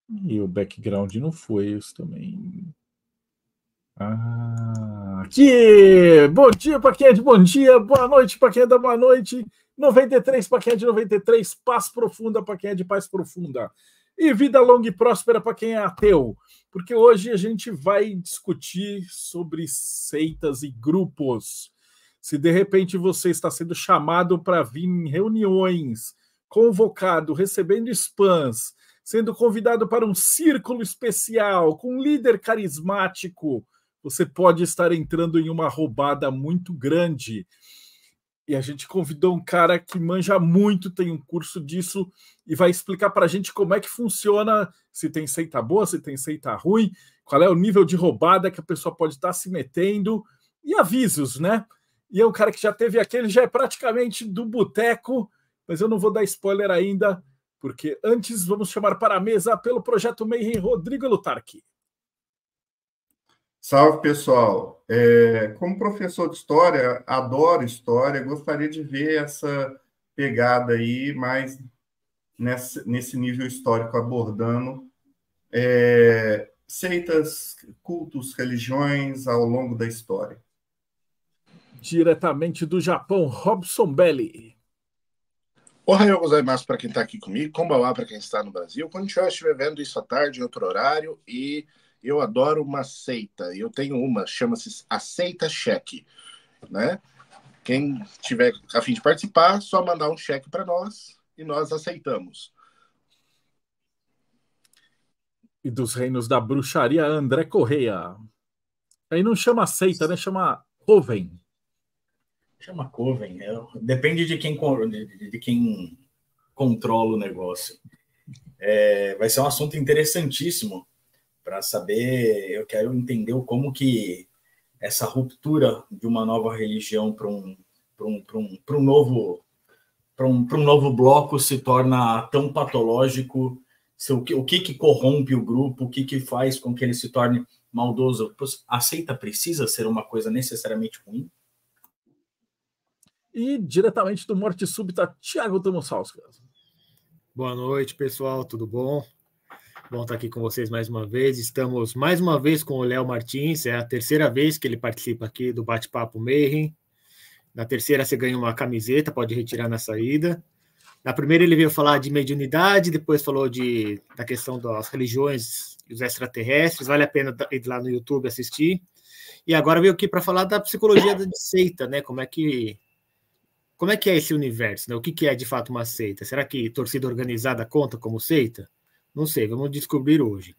E o background não foi isso também. Aqui! Bom dia para quem é de bom dia, boa noite para quem é da boa noite, 93 para quem é de 93, paz profunda para quem é de paz profunda. E vida longa e próspera para quem é ateu. Porque hoje a gente vai discutir sobre seitas e grupos. Se de repente você está sendo chamado para vir em reuniões, convocado, recebendo spams, sendo convidado para um círculo especial, com um líder carismático, você pode estar entrando em uma roubada muito grande. E a gente convidou um cara que manja muito, tem um curso disso, e vai explicar para a gente como é que funciona, se tem seita boa, se tem seita ruim, qual é o nível de roubada que a pessoa pode estar se metendo, e avisos, né? E é um cara que já teve aquele, já é praticamente do boteco, mas eu não vou dar spoiler ainda, porque antes vamos chamar para a mesa pelo Projeto Mayhem Rodrigo Lutarque. Salve, pessoal. Como professor de história, adoro história, gostaria de ver essa pegada aí, mais nesse nível histórico, abordando seitas, cultos, religiões ao longo da história. Diretamente do Japão, Robson Belli. Ohayou gozaimasu para quem está aqui comigo, konbanwa para quem está no Brasil. Quando eu estiver vendo isso à tarde, em outro horário, e eu adoro uma seita. Eu tenho uma, chama-se a Seita Cheque, né? Quem tiver a fim de participar, só mandar um cheque para nós e nós aceitamos. E dos reinos da bruxaria, André Correia. Aí não chama seita, né? Chama coven. Chama coven. Depende de quem controla o negócio. Vai ser um assunto interessantíssimo para saber. Eu quero entender como que essa ruptura de uma nova religião para um novo bloco se torna tão patológico. O que corrompe o grupo, o que faz com que ele se torne maldoso. A seita precisa ser uma coisa necessariamente ruim? E diretamente do Morte Súbita, Thiago Tomosauskas. Boa noite, pessoal, tudo bom? Bom estar aqui com vocês mais uma vez. Estamos mais uma vez com o Léo Martins, é a terceira vez que ele participa aqui do Bate-Papo Mayhem. Na terceira você ganha uma camiseta, pode retirar na saída. Na primeira ele veio falar de mediunidade, depois falou da questão das religiões e os extraterrestres, vale a pena ir lá no YouTube assistir. E agora veio aqui para falar da psicologia de seita, né? Como é que é esse universo, né? O que é de fato uma seita? Será que torcida organizada conta como seita? Não sei, vamos descobrir hoje.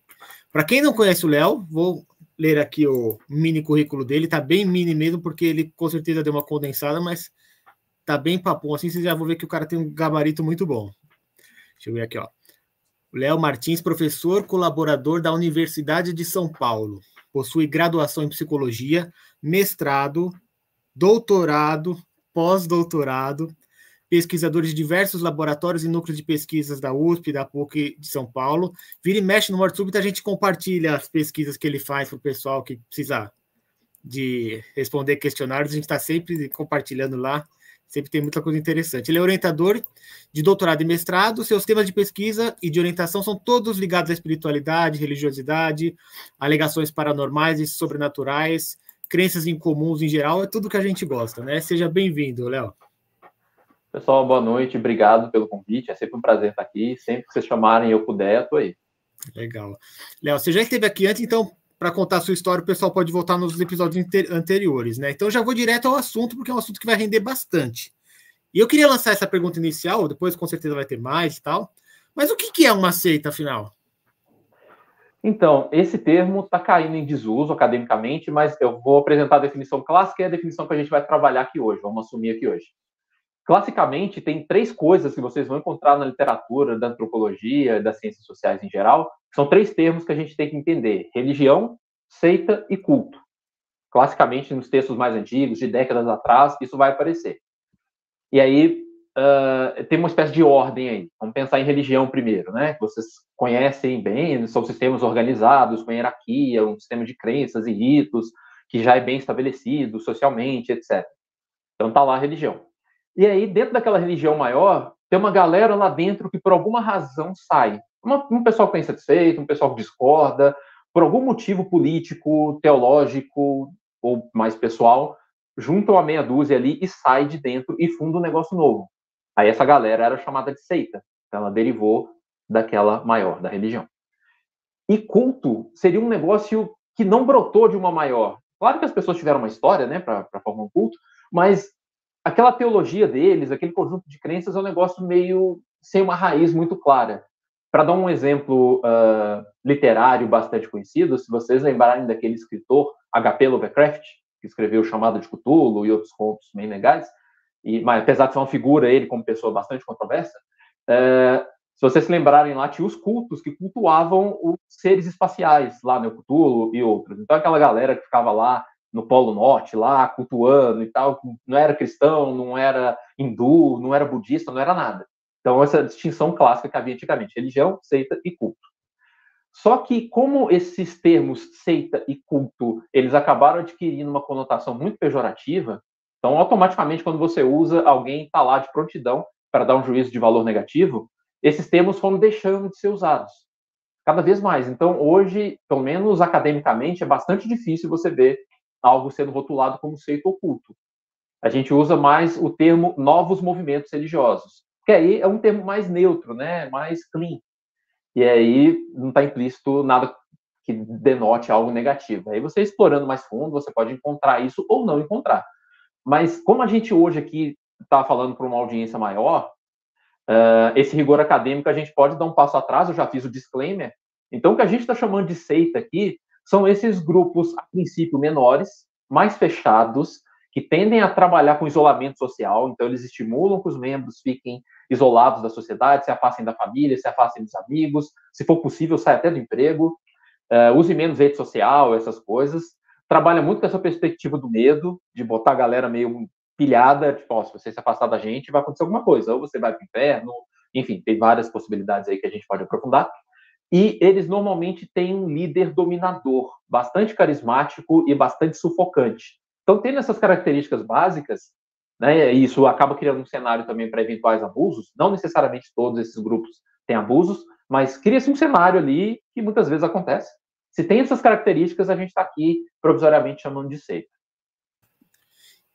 Para quem não conhece o Léo, vou ler aqui o mini currículo dele, tá bem mini mesmo, porque ele com certeza deu uma condensada, mas tá bem papum, assim vocês já vão ver que o cara tem um gabarito muito bom. Deixa eu ver aqui, ó. Léo Martins, professor colaborador da Universidade de São Paulo. Possui graduação em psicologia, mestrado, doutorado, pós-doutorado, pesquisador de diversos laboratórios e núcleos de pesquisas da USP, da PUC de São Paulo. Vira e mexe no Morte Súbita, a gente compartilha as pesquisas que ele faz para o pessoal que precisa de responder questionários, a gente está sempre compartilhando lá, sempre tem muita coisa interessante. Ele é orientador de doutorado e mestrado, seus temas de pesquisa e de orientação são todos ligados à espiritualidade, religiosidade, alegações paranormais e sobrenaturais, crenças incomuns em geral, é tudo que a gente gosta, né? Seja bem-vindo, Léo. Pessoal, boa noite, obrigado pelo convite, é sempre um prazer estar aqui, sempre que vocês chamarem e eu puder, eu tô aí. Legal. Léo, você já esteve aqui antes, então, para contar a sua história, o pessoal pode voltar nos episódios anteriores, né? Então, já vou direto ao assunto, porque é um assunto que vai render bastante. E eu queria lançar essa pergunta inicial, depois com certeza vai ter mais e tal, mas o que é uma seita, afinal? Então, esse termo está caindo em desuso academicamente, mas eu vou apresentar a definição clássica e a definição que a gente vai trabalhar aqui hoje, vamos assumir aqui hoje. Classicamente, tem três coisas que vocês vão encontrar na literatura, da antropologia, das ciências sociais em geral, que são três termos que a gente tem que entender: religião, seita e culto. Classicamente, nos textos mais antigos, de décadas atrás, isso vai aparecer. E aí, tem uma espécie de ordem aí. Vamos pensar em religião primeiro, né? Que vocês conhecem bem, são sistemas organizados, com hierarquia, um sistema de crenças e ritos, que já é bem estabelecido socialmente, etc. Então, tá lá a religião. E aí, dentro daquela religião maior, tem uma galera lá dentro que, por alguma razão, sai. Um pessoal que está insatisfeito, um pessoal que discorda, por algum motivo político, teológico ou mais pessoal, juntam a meia dúzia ali e sai de dentro e funda um negócio novo. Aí essa galera era chamada de seita. Então ela derivou daquela maior, da religião. E culto seria um negócio que não brotou de uma maior. Claro que as pessoas tiveram uma história, né, para formar um culto, mas aquela teologia deles, aquele conjunto de crenças é um negócio meio sem uma raiz muito clara. Para dar um exemplo literário bastante conhecido, se vocês lembrarem daquele escritor H.P. Lovecraft, que escreveu O Chamado de Cthulhu e outros contos bem legais, mas apesar de ser uma figura, ele como pessoa bastante controversa, se vocês se lembrarem lá, tinha os cultos que cultuavam os seres espaciais, lá no Cthulhu e outros. Então aquela galera que ficava lá no Polo Norte, lá cultuando e tal, não era cristão, não era hindu, não era budista, não era nada. Então essa distinção clássica que havia antigamente, religião, seita e culto. Só que como esses termos seita e culto, eles acabaram adquirindo uma conotação muito pejorativa, então automaticamente quando você usa, alguém está lá de prontidão para dar um juízo de valor negativo, esses termos foram deixando de ser usados cada vez mais. Então, hoje, pelo menos academicamente, é bastante difícil você ver algo sendo rotulado como seita ou culto. A gente usa mais o termo novos movimentos religiosos, que aí é um termo mais neutro, né? Mais clean. E aí não está implícito nada que denote algo negativo. Aí você explorando mais fundo, você pode encontrar isso ou não encontrar. Mas como a gente hoje aqui está falando para uma audiência maior, esse rigor acadêmico a gente pode dar um passo atrás, eu já fiz o disclaimer. Então, o que a gente está chamando de seita aqui são esses grupos, a princípio, menores, mais fechados, que tendem a trabalhar com isolamento social, então eles estimulam que os membros fiquem isolados da sociedade, se afastem da família, se afastem dos amigos, se for possível, saia até do emprego, use menos rede social, essas coisas. Trabalha muito com essa perspectiva do medo, de botar a galera meio pilhada, tipo, se você se afastar da gente, vai acontecer alguma coisa, ou você vai para o inferno, enfim, tem várias possibilidades aí que a gente pode aprofundar. E eles normalmente têm um líder dominador, bastante carismático e bastante sufocante. Então, tendo essas características básicas, né, isso acaba criando um cenário também para eventuais abusos, não necessariamente todos esses grupos têm abusos, mas cria-se um cenário ali que muitas vezes acontece. Se tem essas características, a gente está aqui provisoriamente chamando de seita.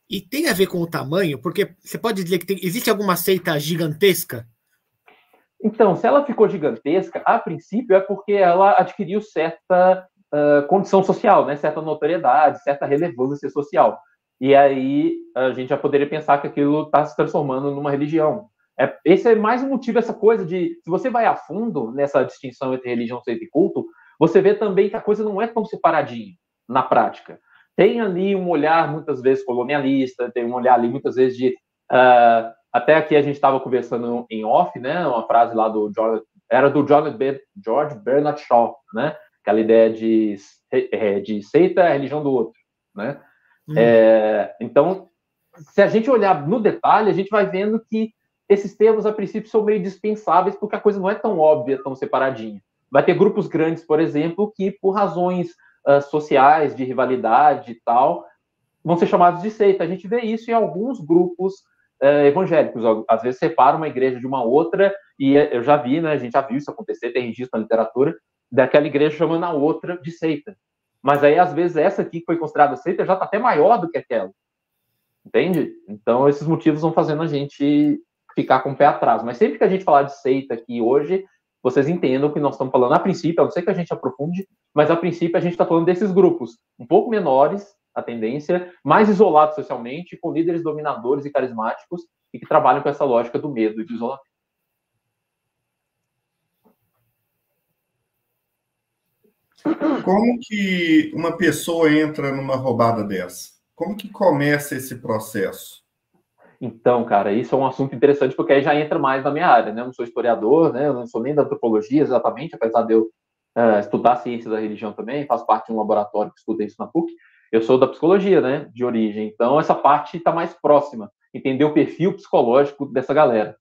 E tem a ver com o tamanho, porque você pode dizer que existe alguma seita gigantesca? Então, se ela ficou gigantesca, a princípio é porque ela adquiriu certa condição social, né? Certa notoriedade, certa relevância social. E aí a gente já poderia pensar que aquilo está se transformando numa religião. Esse é mais um motivo, essa coisa de, se você vai a fundo nessa distinção entre religião, seita e culto, você vê também que a coisa não é tão separadinha na prática. Tem ali um olhar, muitas vezes, colonialista, tem um olhar ali, muitas vezes, de... até aqui a gente estava conversando em off, né? Uma frase lá do George Bernard Shaw, né? Aquela ideia de seita é a religião do outro, né? Então, se a gente olhar no detalhe, a gente vai vendo que esses termos, a princípio, são meio dispensáveis, porque a coisa não é tão óbvia, tão separadinha. Vai ter grupos grandes, por exemplo, que, por razões sociais, de rivalidade e tal, vão ser chamados de seita. A gente vê isso em alguns grupos evangélicos. Às vezes separa uma igreja de uma outra, e eu já vi, né, a gente já viu isso acontecer, tem registro na literatura, daquela igreja chamando a outra de seita. Mas aí, às vezes, essa aqui que foi considerada seita já está até maior do que aquela. Entende? Então, esses motivos vão fazendo a gente ficar com o pé atrás. Mas sempre que a gente falar de seita aqui hoje, vocês entendam que nós estamos falando, a princípio, a não ser que a gente aprofunde, mas a princípio a gente está falando desses grupos um pouco menores, a tendência, mais isolados socialmente, com líderes dominadores e carismáticos, e que trabalham com essa lógica do medo e do isolamento. Como que uma pessoa entra numa roubada dessa? Como que começa esse processo? Então, cara, isso é um assunto interessante, porque aí já entra mais na minha área, né? Eu não sou historiador, né? Eu não sou nem da antropologia exatamente, apesar de eu estudar ciência da religião também, faço parte de um laboratório que estuda isso na PUC. Eu sou da psicologia, né? De origem. Então, essa parte está mais próxima, entender o perfil psicológico dessa galera.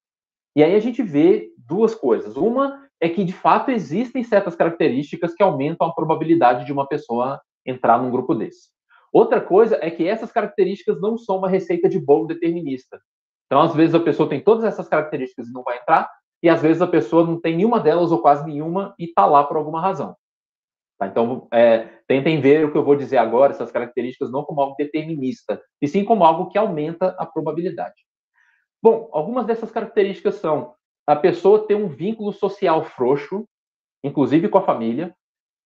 E aí a gente vê duas coisas. Uma é que, de fato, existem certas características que aumentam a probabilidade de uma pessoa entrar num grupo desse. Outra coisa é que essas características não são uma receita de bolo determinista. Então, às vezes, a pessoa tem todas essas características e não vai entrar, e às vezes a pessoa não tem nenhuma delas ou quase nenhuma e está lá por alguma razão. Tá? Então, tentem ver o que eu vou dizer agora, essas características, não como algo determinista, e sim como algo que aumenta a probabilidade. Bom, algumas dessas características são a pessoa ter um vínculo social frouxo, inclusive com a família.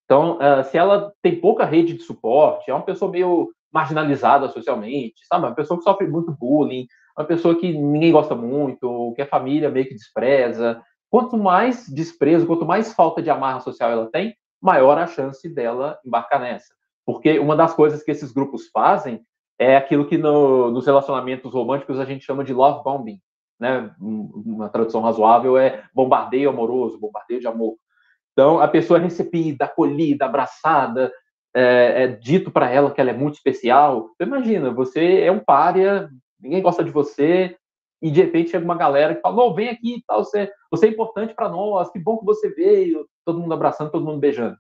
Então, se ela tem pouca rede de suporte, é uma pessoa meio marginalizada socialmente, sabe? Uma pessoa que sofre muito bullying, uma pessoa que ninguém gosta muito, que a família meio que despreza. Quanto mais desprezo, quanto mais falta de amarra social ela tem, maior a chance dela embarcar nessa. Porque uma das coisas que esses grupos fazem é aquilo que nos relacionamentos românticos a gente chama de love bombing, né? Uma tradução razoável é bombardeio amoroso, bombardeio de amor. Então, a pessoa é recebida, acolhida, abraçada, é dito para ela que ela é muito especial. Então, imagina, você é um pária, ninguém gosta de você, e de repente chega uma galera que fala, oh, vem aqui e tal, você é importante para nós, que bom que você veio, todo mundo abraçando, todo mundo beijando.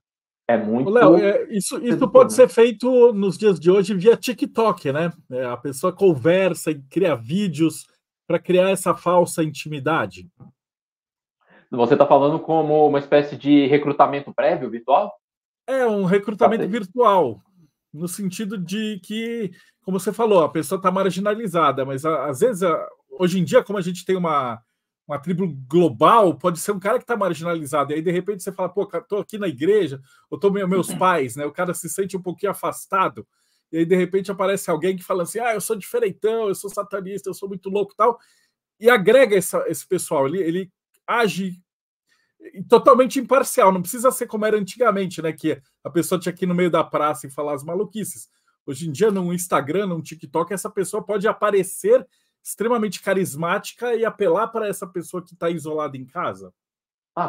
É muito... Léo, isso pode ser feito nos dias de hoje via TikTok, né? A pessoa conversa e cria vídeos para criar essa falsa intimidade. Você está falando como uma espécie de recrutamento prévio virtual? É um recrutamento virtual, no sentido de que, como você falou, a pessoa está marginalizada, mas às vezes, hoje em dia, como a gente tem uma tribo global, pode ser um cara que está marginalizado, e aí de repente você fala, pô, estou aqui na igreja, ou estou meus pais, né? O cara se sente um pouquinho afastado, e aí de repente aparece alguém que fala assim, eu sou diferentão, eu sou satanista, eu sou muito louco e tal, e agrega esse pessoal, ele age totalmente imparcial, não precisa ser como era antigamente, né? Que a pessoa tinha que ir no meio da praça e falar as maluquices. Hoje em dia, no Instagram, no TikTok, essa pessoa pode aparecer extremamente carismática e apelar para essa pessoa que está isolada em casa.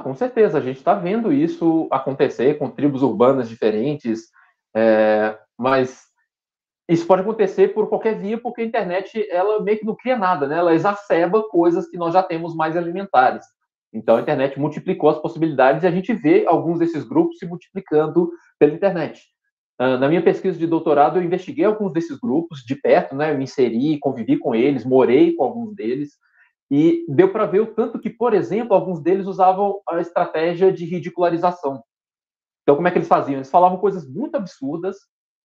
Com certeza, a gente está vendo isso acontecer com tribos urbanas diferentes, mas isso pode acontecer por qualquer via, porque a internet ela meio que não cria nada, né? Ela exacerba coisas que nós já temos mais elementares. Então, a internet multiplicou as possibilidades e a gente vê alguns desses grupos se multiplicando pela internet. Na minha pesquisa de doutorado, eu investiguei alguns desses grupos de perto, né? Eu me inseri, convivi com eles, morei com alguns deles, e deu para ver o tanto que, por exemplo, alguns deles usavam a estratégia de ridicularização. Então, como é que eles faziam? Eles falavam coisas muito absurdas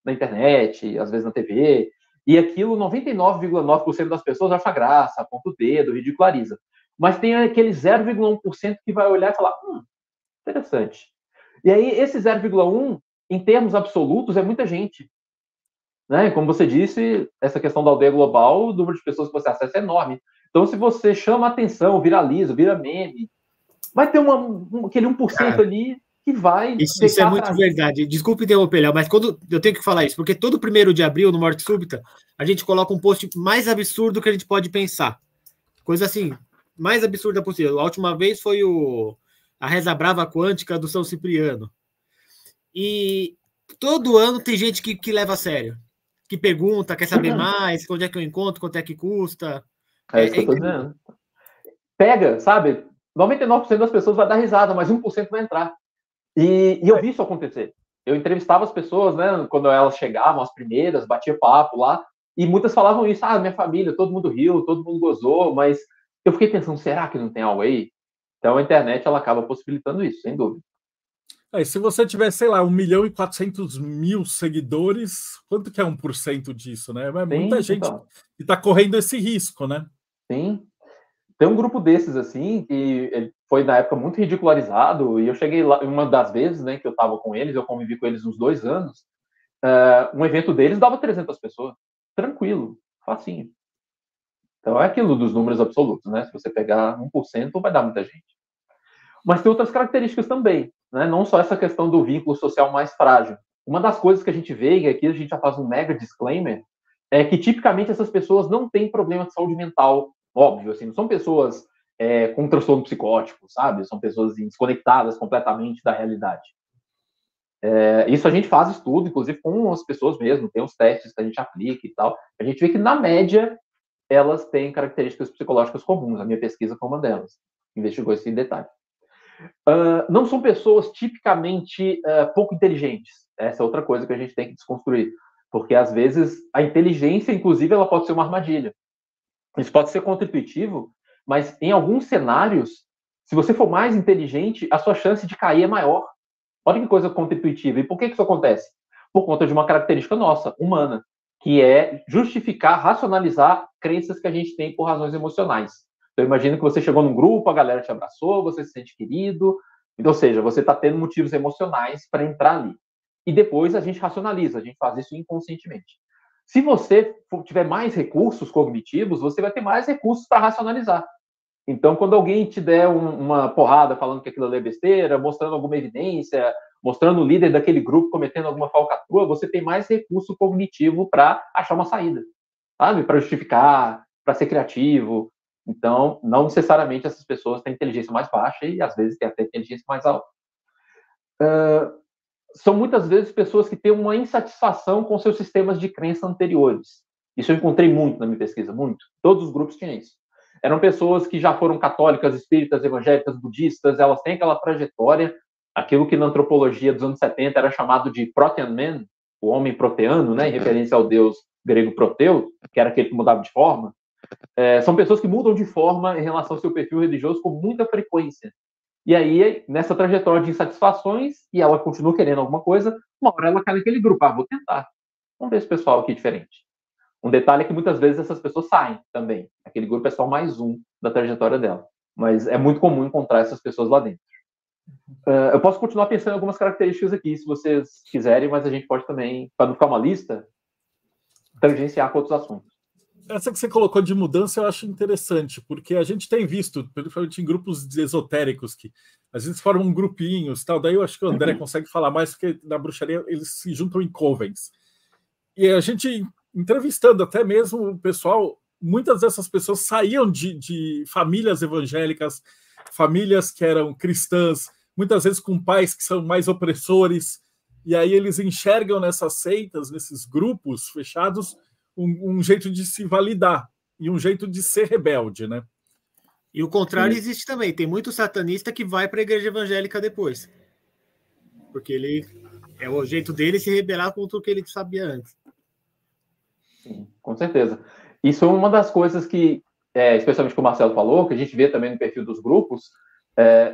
na internet, às vezes na TV, e aquilo 99,9% das pessoas acha graça, aponta o dedo, ridiculariza. Mas tem aquele 0,1% que vai olhar e falar, interessante. E aí, esse 0,1%, em termos absolutos, é muita gente. Né? Como você disse, essa questão da aldeia global, o número de pessoas que você acessa é enorme. Então, se você chama a atenção, viraliza, vira meme, vai ter aquele 1% ali que vai... Isso é muito verdade. Desculpe interromper, Léo, mas quando eu tenho que falar isso, porque todo 1º de abril, no Morte Súbita, a gente coloca um post mais absurdo que a gente pode pensar. Coisa assim... mais absurda possível. A última vez foi a Reza Brava Quântica do São Cipriano. E todo ano tem gente que leva a sério, que pergunta, quer saber mais, onde é que eu encontro, quanto é que custa. É isso que eu tô dizendo. Pega, sabe? 99% das pessoas vai dar risada, mas 1% vai entrar. E eu vi isso acontecer. Eu entrevistava as pessoas, né, quando elas chegavam, as primeiras, batia papo lá, e muitas falavam isso, minha família, todo mundo riu, todo mundo gozou, mas eu fiquei pensando, será que não tem algo aí? Então a internet ela acaba possibilitando isso, sem dúvida. Se você tiver, sei lá, 1.400.000 seguidores, quanto que é 1% disso, né? É muita gente que está correndo esse risco, né? Sim. Tem um grupo desses, assim, que ele foi, na época, muito ridicularizado, e eu cheguei lá, uma das vezes, né, que eu estava com eles, eu convivi com eles uns 2 anos, um evento deles dava 300 pessoas. Tranquilo, facinho. Então, é aquilo dos números absolutos, né? Se você pegar 1%, vai dar muita gente. Mas tem outras características também, né? Não só essa questão do vínculo social mais frágil. Uma das coisas que a gente vê, e aqui a gente já faz um mega disclaimer, é que, tipicamente, essas pessoas não têm problema de saúde mental, óbvio, assim, não são pessoas com transtorno psicótico, sabe? São pessoas desconectadas completamente da realidade. Isso a gente faz estudo, inclusive, com as pessoas mesmo, tem os testes que a gente aplica e tal. A gente vê que, na média, elas têm características psicológicas comuns. A minha pesquisa foi uma delas. Investigou esse detalhe. Não são pessoas tipicamente pouco inteligentes. Essa é outra coisa que a gente tem que desconstruir. Porque, às vezes, a inteligência, inclusive, ela pode ser uma armadilha. Isso pode ser contra-intuitivo, mas, em alguns cenários, Se você for mais inteligente, a sua chance de cair é maior. Olha que coisa contra-intuitiva. E por que isso acontece? Por conta de uma característica nossa, humana, que é justificar, racionalizar crenças que a gente tem por razões emocionais. Então, imagina que você chegou num grupo, a galera te abraçou, você se sente querido. Então, ou seja, você está tendo motivos emocionais para entrar ali. E depois a gente racionaliza, a gente faz isso inconscientemente. Se você tiver mais recursos cognitivos, você vai ter mais recursos para racionalizar. Então, quando alguém te der uma porrada falando que aquilo ali é besteira, mostrando alguma evidência, mostrando o líder daquele grupo cometendo alguma falcatrua, você tem mais recurso cognitivo para achar uma saída, sabe? Para justificar, para ser criativo. Então, não necessariamente essas pessoas têm inteligência mais baixa e, às vezes, têm até inteligência mais alta. São muitas vezes pessoas que têm uma insatisfação com seus sistemas de crença anteriores. Isso eu encontrei muito na minha pesquisa, muito. Todos os grupos tinham isso. Eram pessoas que já foram católicas, espíritas, evangélicas, budistas, elas têm aquela trajetória, aquilo que na antropologia dos anos 70 era chamado de Protean Man, o homem proteano, né, em referência ao deus grego Proteu, que era aquele que mudava de forma. São pessoas que mudam de forma em relação ao seu perfil religioso com muita frequência. E aí, nessa trajetória de insatisfações, e ela continua querendo alguma coisa, uma hora ela cai naquele grupo. Vou tentar. Vamos ver esse pessoal aqui diferente. Um detalhe é que muitas vezes essas pessoas saem também. Aquele grupo é só mais um da trajetória dela. Mas é muito comum encontrar essas pessoas lá dentro. Eu posso continuar pensando em algumas características aqui, se vocês quiserem, mas a gente pode também, para não ficar uma lista, tangenciar com outros assuntos. Essa que você colocou de mudança eu acho interessante, porque a gente tem visto, principalmente em grupos esotéricos, que às vezes formam grupinhos, tal. Daí eu acho que o André consegue falar mais, porque na bruxaria eles se juntam em covens. E a gente, entrevistando até mesmo o pessoal, muitas dessas pessoas saíam de famílias evangélicas, famílias que eram cristãs, muitas vezes com pais que são mais opressores, e aí eles enxergam nessas seitas, nesses grupos fechados, um jeito de se validar e um jeito de ser rebelde, né? E o contrário existe também. Tem muito satanista que vai para a igreja evangélica depois. Porque ele é o jeito dele se rebelar contra o que ele sabia antes. Sim, com certeza. Isso é uma das coisas que, especialmente que o Marcelo falou, que a gente vê também no perfil dos grupos,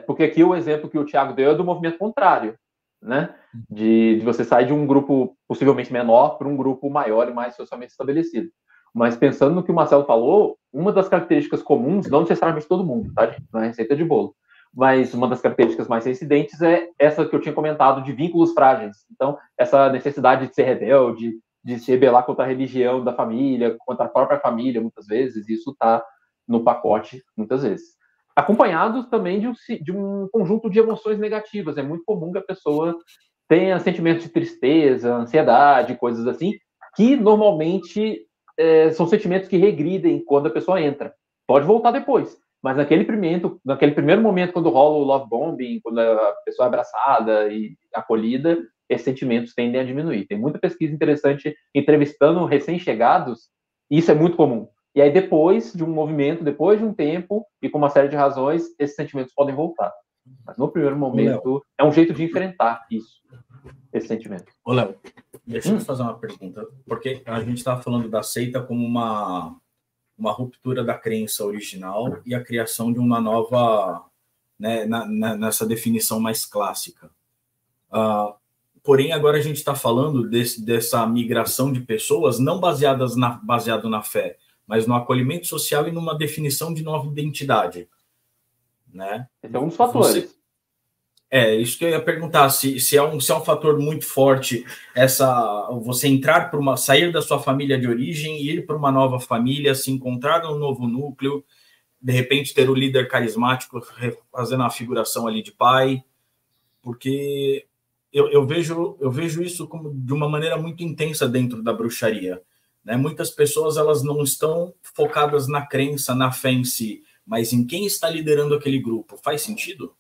porque aqui o exemplo que o Thiago deu é do movimento contrário, né? De você sair de um grupo possivelmente menor para um grupo maior e mais socialmente estabelecido. Mas pensando no que o Marcelo falou, uma das características comuns, não necessariamente todo mundo, tá, gente? Não é receita de bolo, mas uma das características mais incidentes é essa que eu tinha comentado de vínculos frágeis. Então, essa necessidade de ser rebelde, de se rebelar contra a religião da família, contra a própria família, muitas vezes, isso está no pacote, muitas vezes. Acompanhados também de um conjunto de emoções negativas. É muito comum que a pessoa tenha sentimentos de tristeza, ansiedade, coisas assim, que normalmente são sentimentos que regridem quando a pessoa entra. Pode voltar depois, mas naquele primeiro momento, quando rola o love bombing, quando a pessoa é abraçada e acolhida, esses sentimentos tendem a diminuir. Tem muita pesquisa interessante entrevistando recém-chegados, e isso é muito comum. E aí, depois de um movimento, depois de um tempo, e com uma série de razões, esses sentimentos podem voltar. Mas no primeiro momento, é um jeito de enfrentar isso, esse sentimento. Ô, Léo, deixa eu te fazer uma pergunta. Porque a gente estava falando da seita como uma ruptura da crença original e a criação de uma nova, né, nessa definição mais clássica. Porém, agora a gente está falando dessa migração de pessoas não baseado na fé, mas no acolhimento social e numa definição de nova identidade, né? Então, um dos fatores. Isso que eu ia perguntar, se é um fator muito forte, você entrar sair da sua família de origem, ir para uma nova família, se encontrar num novo núcleo, de repente ter o líder carismático fazendo a figuração ali de pai, porque eu vejo isso como de uma maneira muito intensa dentro da bruxaria. Né? Muitas pessoas elas não estão focadas na crença, na fé em si, mas em quem está liderando aquele grupo. Faz sentido?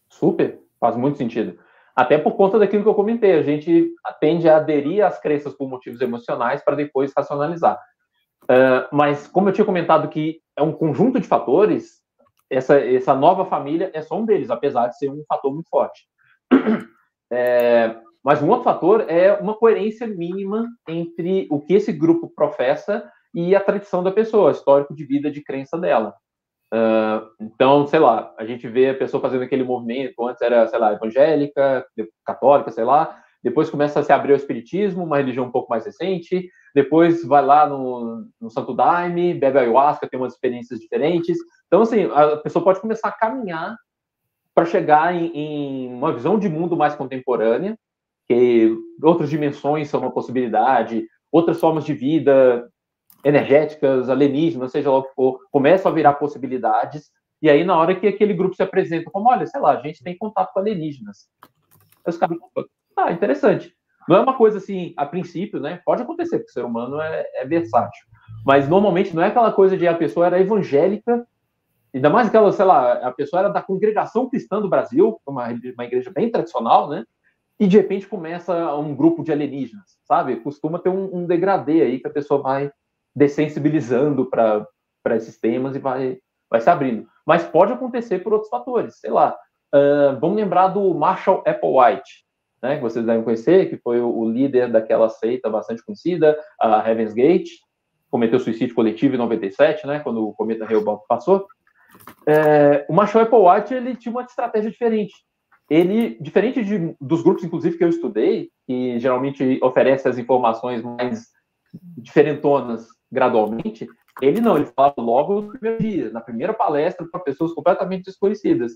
Super, faz muito sentido. Até por conta daquilo que eu comentei, a gente tende a aderir às crenças por motivos emocionais para depois racionalizar. Mas como eu tinha comentado que é um conjunto de fatores, essa nova família é só um deles, apesar de ser um fator muito forte. Mas um outro fator é uma coerência mínima entre o que esse grupo professa e a tradição da pessoa, histórico de vida, de crença dela. Então, sei lá, a gente vê a pessoa fazendo aquele movimento, antes era, sei lá, evangélica, católica, sei lá, depois começa a se abrir ao espiritismo, uma religião um pouco mais recente, depois vai lá no Santo Daime, bebe ayahuasca, tem umas experiências diferentes. Então, assim, a pessoa pode começar a caminhar para chegar em uma visão de mundo mais contemporânea, que outras dimensões são uma possibilidade, outras formas de vida energéticas, alienígenas, seja lá o que for, começam a virar possibilidades, e aí na hora que aquele grupo se apresenta como, olha, sei lá, a gente tem contato com alienígenas. Os caras, interessante. Não é uma coisa assim, a princípio, né? Pode acontecer, porque o ser humano é versátil. Mas normalmente não é aquela coisa de a pessoa era evangélica, ainda mais aquela, sei lá, a pessoa era da Congregação Cristã do Brasil, uma igreja bem tradicional, né? E de repente começa um grupo de alienígenas, sabe? Costuma ter um degradê aí que a pessoa vai dessensibilizando para esses temas e vai se abrindo. Mas pode acontecer por outros fatores, sei lá. Vamos lembrar do Marshall Applewhite, né, que vocês devem conhecer, que foi o líder daquela seita bastante conhecida, a Heaven's Gate, cometeu suicídio coletivo em 97, né, quando o cometa Hale-Bopp passou. O Marshall Applewhite, ele tinha uma estratégia diferente. Ele, diferente dos grupos, inclusive, que eu estudei, que geralmente oferece as informações mais diferentonas gradualmente, ele falava logo no primeiro dia, na primeira palestra, para pessoas completamente desconhecidas.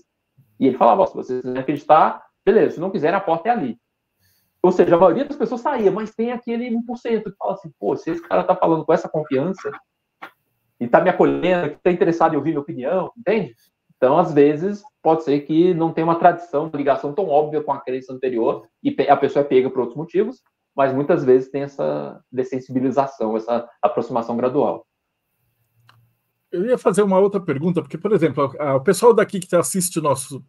E ele falava, se vocês quiserem acreditar, beleza, se não quiserem, a porta é ali. Ou seja, a maioria das pessoas saía, mas tem aquele 1% que fala assim, pô, se esse cara tá falando com essa confiança e tá me acolhendo, que tá interessado em ouvir minha opinião, entende? Então, às vezes, pode ser que não tenha uma tradição, uma ligação tão óbvia com a crença anterior e a pessoa é pega por outros motivos, mas muitas vezes tem essa dessensibilização, essa aproximação gradual. Eu ia fazer uma outra pergunta, porque, por exemplo, o pessoal daqui que assiste o nosso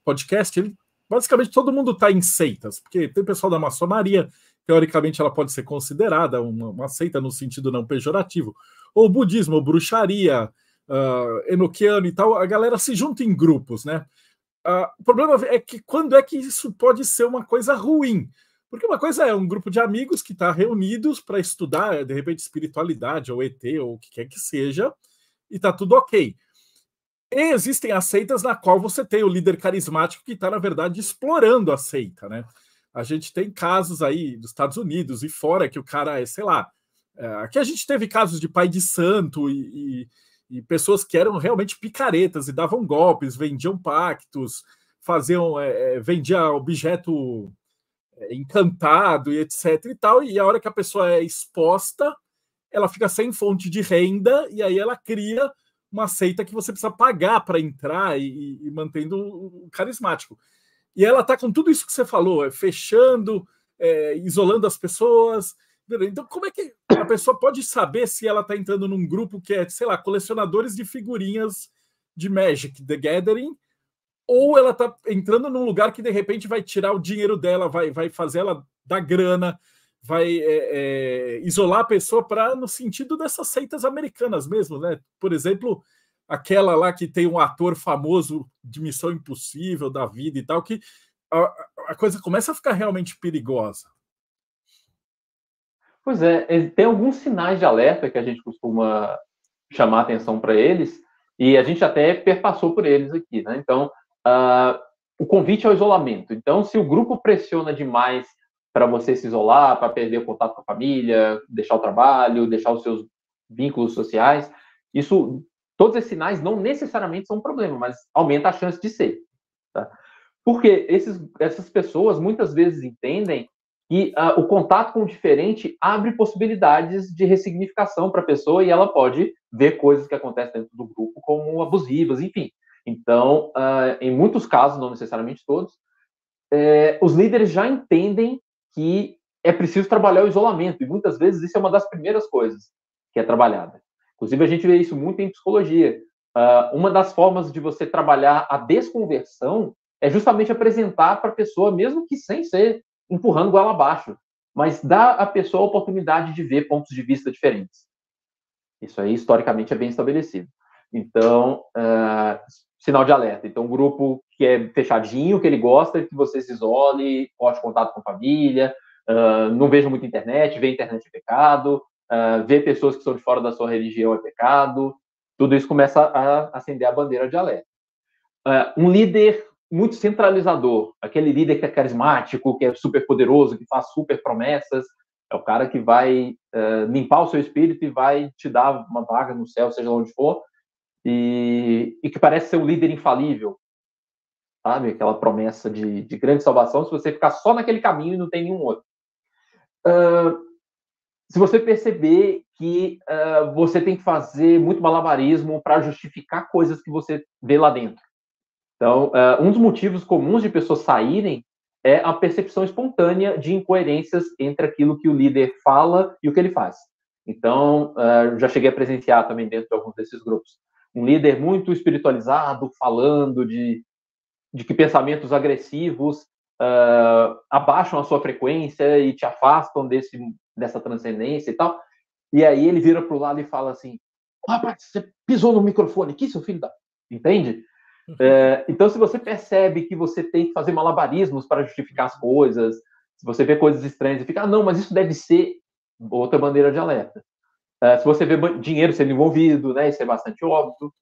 podcast, basicamente todo mundo está em seitas, porque tem o pessoal da maçonaria, teoricamente ela pode ser considerada uma seita no sentido não pejorativo, ou budismo, ou bruxaria, enoquiano e tal, a galera se junta em grupos, né? O problema é que quando é que isso pode ser uma coisa ruim? Porque uma coisa é um grupo de amigos que está reunidos para estudar, de repente, espiritualidade, ou ET, ou o que quer que seja, e está tudo ok. E existem as seitas na qual você tem o líder carismático que está, na verdade, explorando a seita, né? A gente tem casos aí dos Estados Unidos e fora que o cara é, sei lá, aqui a gente teve casos de pai de santo e pessoas que eram realmente picaretas e davam golpes, vendiam pactos, vendia objeto encantado e etc e tal, e a hora que a pessoa é exposta, ela fica sem fonte de renda e aí ela cria uma seita que você precisa pagar para entrar e mantendo o carismático. E ela tá com tudo isso que você falou, fechando, isolando as pessoas. Então, como é que a pessoa pode saber se ela está entrando num grupo que é, sei lá, colecionadores de figurinhas de Magic, The Gathering, ou ela está entrando num lugar que, de repente, vai tirar o dinheiro dela, vai fazer ela dar grana, vai isolar a pessoa no sentido dessas seitas americanas mesmo, né? Por exemplo, aquela lá que tem um ator famoso de Missão Impossível, da vida e tal, que a coisa começa a ficar realmente perigosa. Pois é, tem alguns sinais de alerta que a gente costuma chamar atenção para eles, e a gente até perpassou por eles aqui, né? Então, o convite ao isolamento. Então, se o grupo pressiona demais para você se isolar, para perder o contato com a família, deixar o trabalho, deixar os seus vínculos sociais, todos esses sinais não necessariamente são um problema, mas aumenta a chance de ser. Tá? Porque essas pessoas muitas vezes entendem que o contato com o diferente abre possibilidades de ressignificação para a pessoa e ela pode ver coisas que acontecem dentro do grupo como abusivas, enfim. Então, em muitos casos, não necessariamente todos, os líderes já entendem que é preciso trabalhar o isolamento, e muitas vezes isso é uma das primeiras coisas que é trabalhada. Inclusive, a gente vê isso muito em psicologia. Uma das formas de você trabalhar a desconversão é justamente apresentar para a pessoa, mesmo que sem ser empurrando goela abaixo, mas dar à pessoa a oportunidade de ver pontos de vista diferentes. Isso aí, historicamente, é bem estabelecido. Então, sinal de alerta. Então, um grupo que é fechadinho, que ele gosta que você se isole, corte contato com a família, não veja muita internet, ver internet é pecado, ver pessoas que são de fora da sua religião é pecado. tudo isso começa a acender a bandeira de alerta. Um líder muito centralizador, aquele líder que é carismático, que é super poderoso, que faz super promessas, é o cara que vai limpar o seu espírito e vai te dar uma vaga no céu, seja onde for, e que parece ser um líder infalível, sabe? Aquela promessa de grande salvação, se você ficar só naquele caminho e não tem nenhum outro. Se você perceber que você tem que fazer muito malabarismo para justificar coisas que você vê lá dentro. Então, um dos motivos comuns de pessoas saírem é a percepção espontânea de incoerências entre aquilo que o líder fala e o que ele faz. Então, já cheguei a presenciar também dentro de alguns desses grupos. Um líder muito espiritualizado, falando de que pensamentos agressivos abaixam a sua frequência e te afastam dessa transcendência e tal. E aí ele vira para o lado e fala assim: rapaz, você pisou no microfone aqui, seu filho da... Entende? Então, se você percebe que você tem que fazer malabarismos para justificar as coisas, se você vê coisas estranhas e fica, não, mas isso deve ser outra bandeira de alerta. Se você vê dinheiro sendo envolvido, né, isso é bastante óbvio.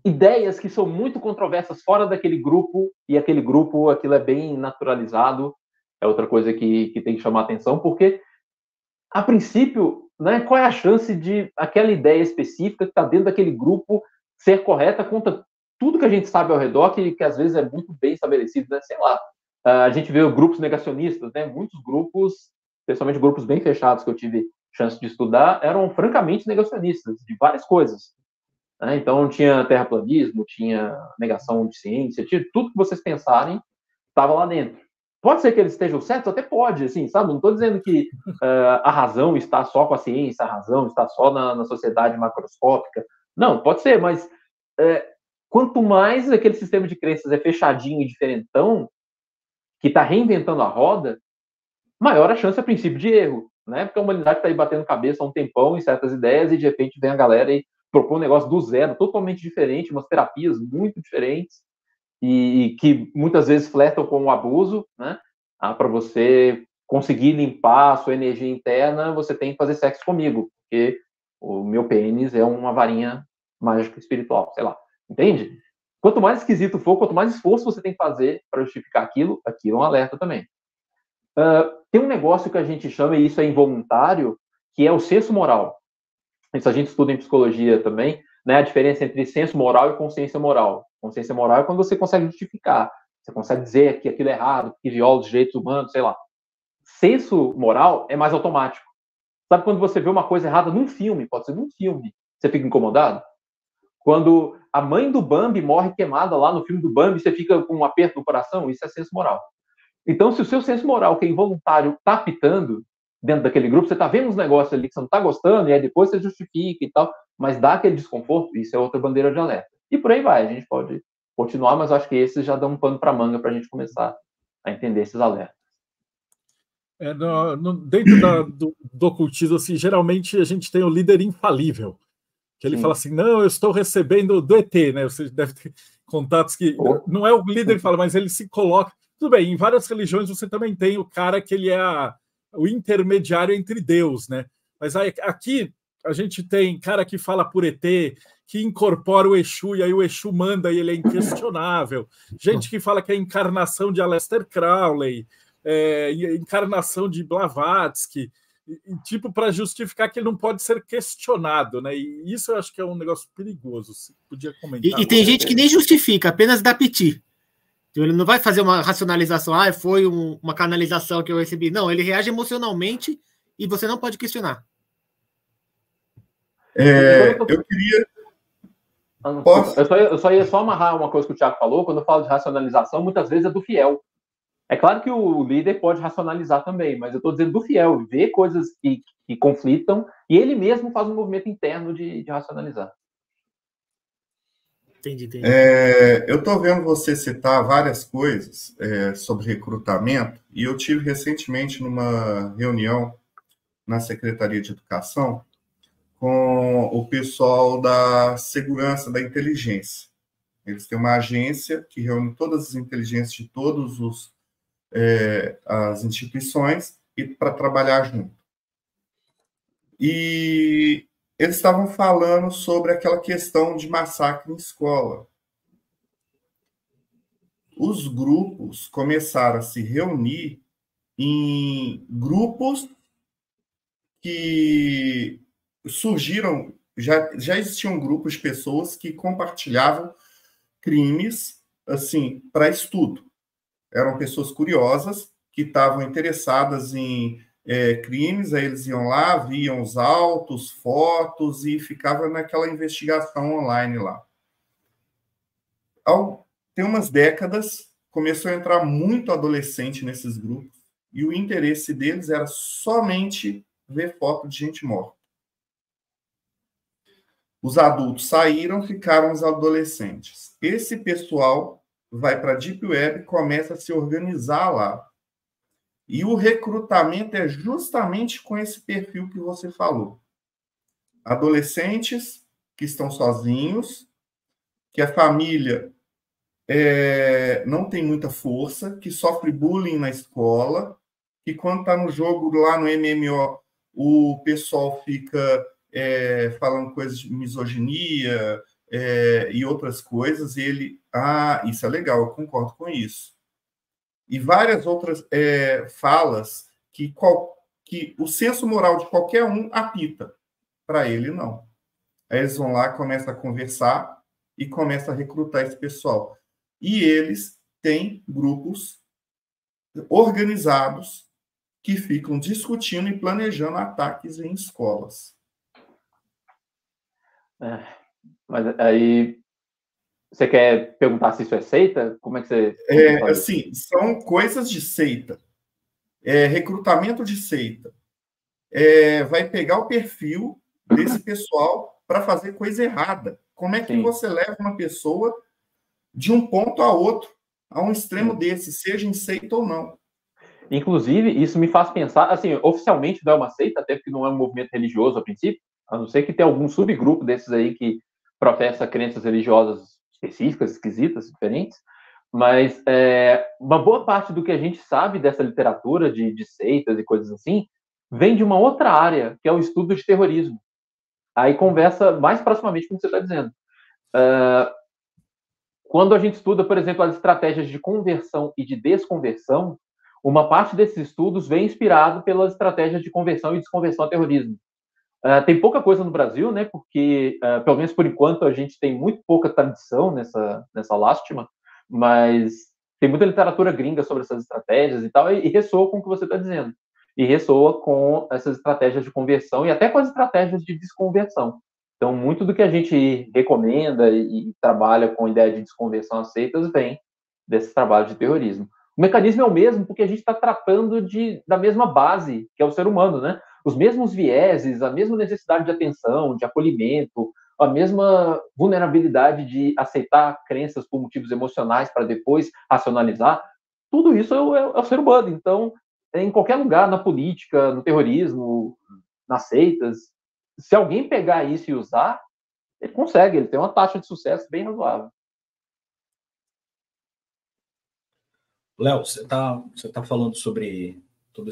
Ideias que são muito controversas fora daquele grupo, e aquele grupo, aquilo é bem naturalizado, é outra coisa que tem que chamar atenção, porque, a princípio, né, qual é a chance de aquela ideia específica que está dentro daquele grupo ser correta contra tudo que a gente sabe ao redor, que às vezes é muito bem estabelecido, né? Sei lá, a gente vê grupos negacionistas, né? Muitos grupos, especialmente grupos bem fechados que eu tive chance de estudar, eram francamente negacionistas de várias coisas. Né? Então, tinha terraplanismo, tinha negação de ciência, tinha tudo que vocês pensarem, estava lá dentro. Pode ser que eles estejam certos? Até pode, assim, sabe? Não estou dizendo que a razão está só com a ciência, a razão está só na sociedade macroscópica. Não, pode ser, mas quanto mais aquele sistema de crenças é fechadinho e diferentão, que está reinventando a roda, maior a chance, a princípio, de erro, né? Porque a humanidade está aí batendo cabeça há um tempão em certas ideias e, de repente, vem a galera e propõe um negócio do zero, totalmente diferente, umas terapias muito diferentes e que muitas vezes flertam com o abuso, né? Para você conseguir limpar a sua energia interna, você tem que fazer sexo comigo, porque o meu pênis é uma varinha mágica espiritual, sei lá. Entende? Quanto mais esquisito for, quanto mais esforço você tem que fazer para justificar aquilo é um alerta também. Tem um negócio que a gente chama, e isso é involuntário, que é o senso moral. Isso a gente estuda em psicologia também, né? A diferença entre senso moral e consciência moral. Consciência moral é quando você consegue justificar, você consegue dizer que aquilo é errado, que viola os direitos humanos, sei lá. Senso moral é mais automático. Sabe quando você vê uma coisa errada num filme, pode ser num filme, você fica incomodado? Quando a mãe do Bambi morre queimada lá no filme do Bambi, você fica com um aperto no coração, isso é senso moral. Então, se o seu senso moral, que é involuntário, está apitando dentro daquele grupo, você está vendo uns negócios ali que você não está gostando, e aí depois você justifica e tal, mas dá aquele desconforto, isso é outra bandeira de alerta. E por aí vai, a gente pode continuar, mas acho que esses já dão um pano para manga para a gente começar a entender esses alertas. Dentro do ocultismo, assim, geralmente a gente tem o líder infalível, que ele fala assim, não, eu estou recebendo do ET, né? Você deve ter contatos que... Não é o líder que fala, mas ele se coloca... Tudo bem, em várias religiões você também tem o cara que ele é o intermediário entre Deus, né? Mas aí, aqui a gente tem cara que fala por ET, que incorpora o Exu, e aí o Exu manda e ele é inquestionável. Gente que fala que é a encarnação de Aleister Crowley, encarnação de Blavatsky, tipo, para justificar que ele não pode ser questionado, né? E isso eu acho que é um negócio perigoso. Você podia comentar. E tem gente que nem justifica, apenas dá piti. Então, ele não vai fazer uma racionalização, foi uma canalização que eu recebi. Não, ele reage emocionalmente e você não pode questionar. Eu queria... Eu só ia amarrar uma coisa que o Thiago falou. Quando eu falo de racionalização, muitas vezes é do fiel. É claro que o líder pode racionalizar também, mas eu estou dizendo do fiel, ver coisas que conflitam, e ele mesmo faz um movimento interno de racionalizar. Entendi. Eu estou vendo você citar várias coisas sobre recrutamento, e eu tive recentemente numa reunião na Secretaria de Educação com o pessoal da segurança da inteligência. Eles têm uma agência que reúne todas as inteligências de todos as instituições e para trabalhar junto. E eles estavam falando sobre aquela questão de massacre em escola. Os grupos começaram a se reunir em grupos que surgiram, já existiam grupos de pessoas que compartilhavam crimes assim para estudo. Eram pessoas curiosas que estavam interessadas em crimes, aí eles iam lá, viam os autos, fotos e ficavam naquela investigação online lá. Tem umas décadas, começou a entrar muito adolescente nesses grupos e o interesse deles era somente ver foto de gente morta. Os adultos saíram, ficaram os adolescentes. Esse pessoal vai para a Deep Web e começa a se organizar lá. E o recrutamento é justamente com esse perfil que você falou. Adolescentes que estão sozinhos, que a família não tem muita força, que sofre bullying na escola, que quando está no jogo lá no MMO, o pessoal fica falando coisas de misoginia e outras coisas, e ele, isso é legal, eu concordo com isso. E várias outras falas que o senso moral de qualquer um apita, para ele não. Aí eles vão lá, começam a conversar e começam a recrutar esse pessoal. E eles têm grupos organizados que ficam discutindo e planejando ataques em escolas. Mas aí você quer perguntar se isso é seita? Como é que você... assim, são coisas de seita. Recrutamento de seita. Vai pegar o perfil desse pessoal para fazer coisa errada. Como é que você leva uma pessoa de um ponto a outro, a um extremo desse, seja em seita ou não? Inclusive, isso me faz pensar, assim, oficialmente não é uma seita, até porque não é um movimento religioso a princípio, a não ser que tenha algum subgrupo desses aí que professa crenças religiosas específicas, esquisitas, diferentes, mas uma boa parte do que a gente sabe dessa literatura de seitas e coisas assim vem de uma outra área, que é o estudo de terrorismo. Aí conversa mais proximamente com o que você está dizendo. Quando a gente estuda, por exemplo, as estratégias de conversão e de desconversão, uma parte desses estudos vem inspirado pelas estratégias de conversão e desconversão a terrorismo. Tem pouca coisa no Brasil, né? Porque, pelo menos por enquanto, a gente tem muito pouca tradição nessa lástima, mas tem muita literatura gringa sobre essas estratégias e tal, e ressoa com o que você está dizendo. E ressoa com essas estratégias de conversão e até com as estratégias de desconversão. Então, muito do que a gente recomenda e trabalha com a ideia de desconversão a seitas vem desse trabalho de terrorismo. O mecanismo é o mesmo porque a gente está tratando da mesma base, que é o ser humano, né? Os mesmos vieses, a mesma necessidade de atenção, de acolhimento, a mesma vulnerabilidade de aceitar crenças por motivos emocionais para depois racionalizar, tudo isso é o ser humano. Então, em qualquer lugar, na política, no terrorismo, nas seitas, se alguém pegar isso e usar, ele consegue, ele tem uma taxa de sucesso bem razoável. Léo, você tá falando sobre toda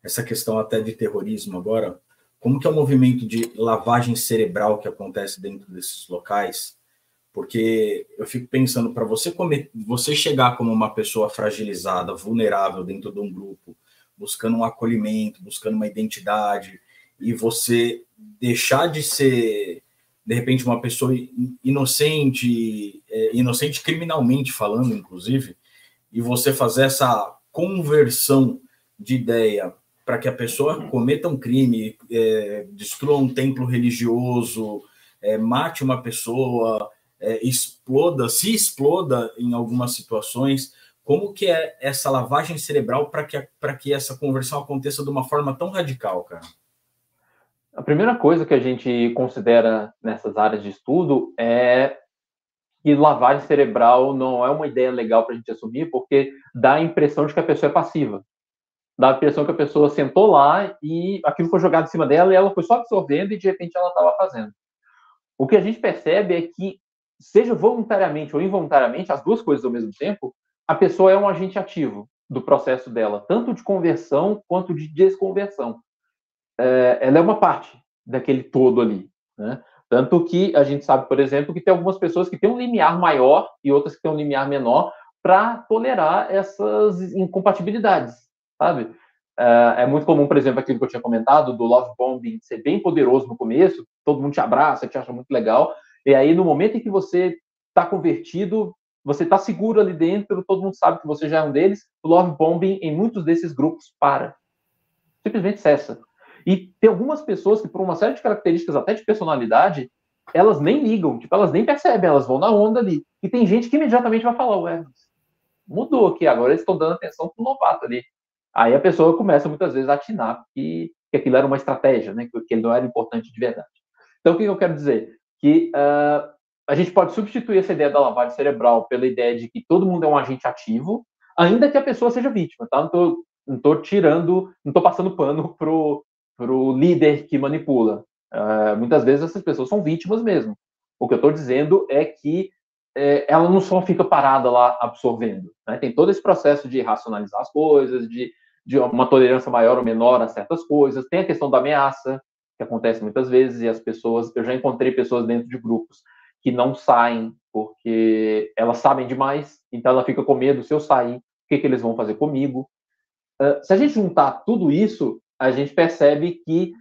essa questão até de terrorismo agora. Como que é o movimento de lavagem cerebral que acontece dentro desses locais? Porque eu fico pensando, para você chegar como uma pessoa fragilizada, vulnerável dentro de um grupo, buscando um acolhimento, buscando uma identidade, e você deixar de ser, de repente, uma pessoa inocente, inocente criminalmente falando, inclusive, e você fazer essa conversão de ideia para que a pessoa cometa um crime, destrua um templo religioso, mate uma pessoa, se exploda em algumas situações. Como que é essa lavagem cerebral para que essa conversão aconteça de uma forma tão radical, cara? A primeira coisa que a gente considera nessas áreas de estudo é que lavagem cerebral não é uma ideia legal para a gente assumir, porque dá a impressão de que a pessoa é passiva. Dá a impressão que a pessoa sentou lá e aquilo foi jogado em cima dela e ela foi só absorvendo e de repente ela estava fazendo. O que a gente percebe é que, seja voluntariamente ou involuntariamente, as duas coisas ao mesmo tempo, a pessoa é um agente ativo do processo dela, tanto de conversão quanto de desconversão. Ela é uma parte daquele todo ali, né? Tanto que a gente sabe, por exemplo, que tem algumas pessoas que têm um limiar maior e outras que têm um limiar menor para tolerar essas incompatibilidades, sabe? É muito comum, por exemplo, aquilo que eu tinha comentado, do love bombing ser bem poderoso no começo, todo mundo te abraça, te acha muito legal, e aí no momento em que você está convertido, você está seguro ali dentro, todo mundo sabe que você já é um deles, o love bombing em muitos desses grupos para. Simplesmente cessa. E tem algumas pessoas que, por uma série de características, até de personalidade, elas nem ligam, tipo, elas nem percebem, elas vão na onda ali. E tem gente que imediatamente vai falar, ué, mudou aqui, agora eles estão dando atenção pro novato ali. Aí a pessoa começa muitas vezes a atinar que aquilo era uma estratégia, né, que ele não era importante de verdade. Então, o que eu quero dizer? Que a gente pode substituir essa ideia da lavagem cerebral pela ideia de que todo mundo é um agente ativo, ainda que a pessoa seja vítima, tá? Não tô passando pano pro líder que manipula. Muitas vezes essas pessoas são vítimas mesmo. O que eu estou dizendo é que ela não só fica parada lá absorvendo, né? Tem todo esse processo de racionalizar as coisas, de uma tolerância maior ou menor a certas coisas. Tem a questão da ameaça, que acontece muitas vezes, e as pessoas... Eu já encontrei pessoas dentro de grupos que não saem porque elas sabem demais, então ela fica com medo, se eu sair, o que eles vão fazer comigo? Se a gente juntar tudo isso, a gente percebe que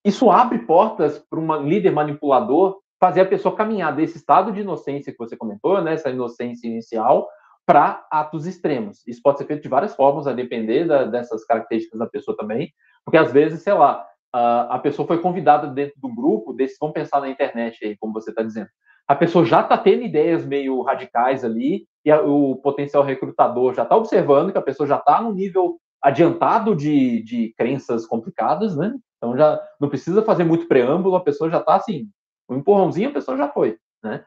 isso abre portas para um líder manipulador fazer a pessoa caminhar desse estado de inocência que você comentou, né, essa inocência inicial, para atos extremos. Isso pode ser feito de várias formas, a depender dessas características da pessoa também, porque às vezes, sei lá, a pessoa foi convidada dentro do grupo, vamos pensar na internet aí, como você está dizendo, a pessoa já está tendo ideias meio radicais ali, e o potencial recrutador já está observando que a pessoa já está no nível adiantado de crenças complicadas, né? Então já não precisa fazer muito preâmbulo, a pessoa já está assim, um empurrãozinho, a pessoa já foi, né?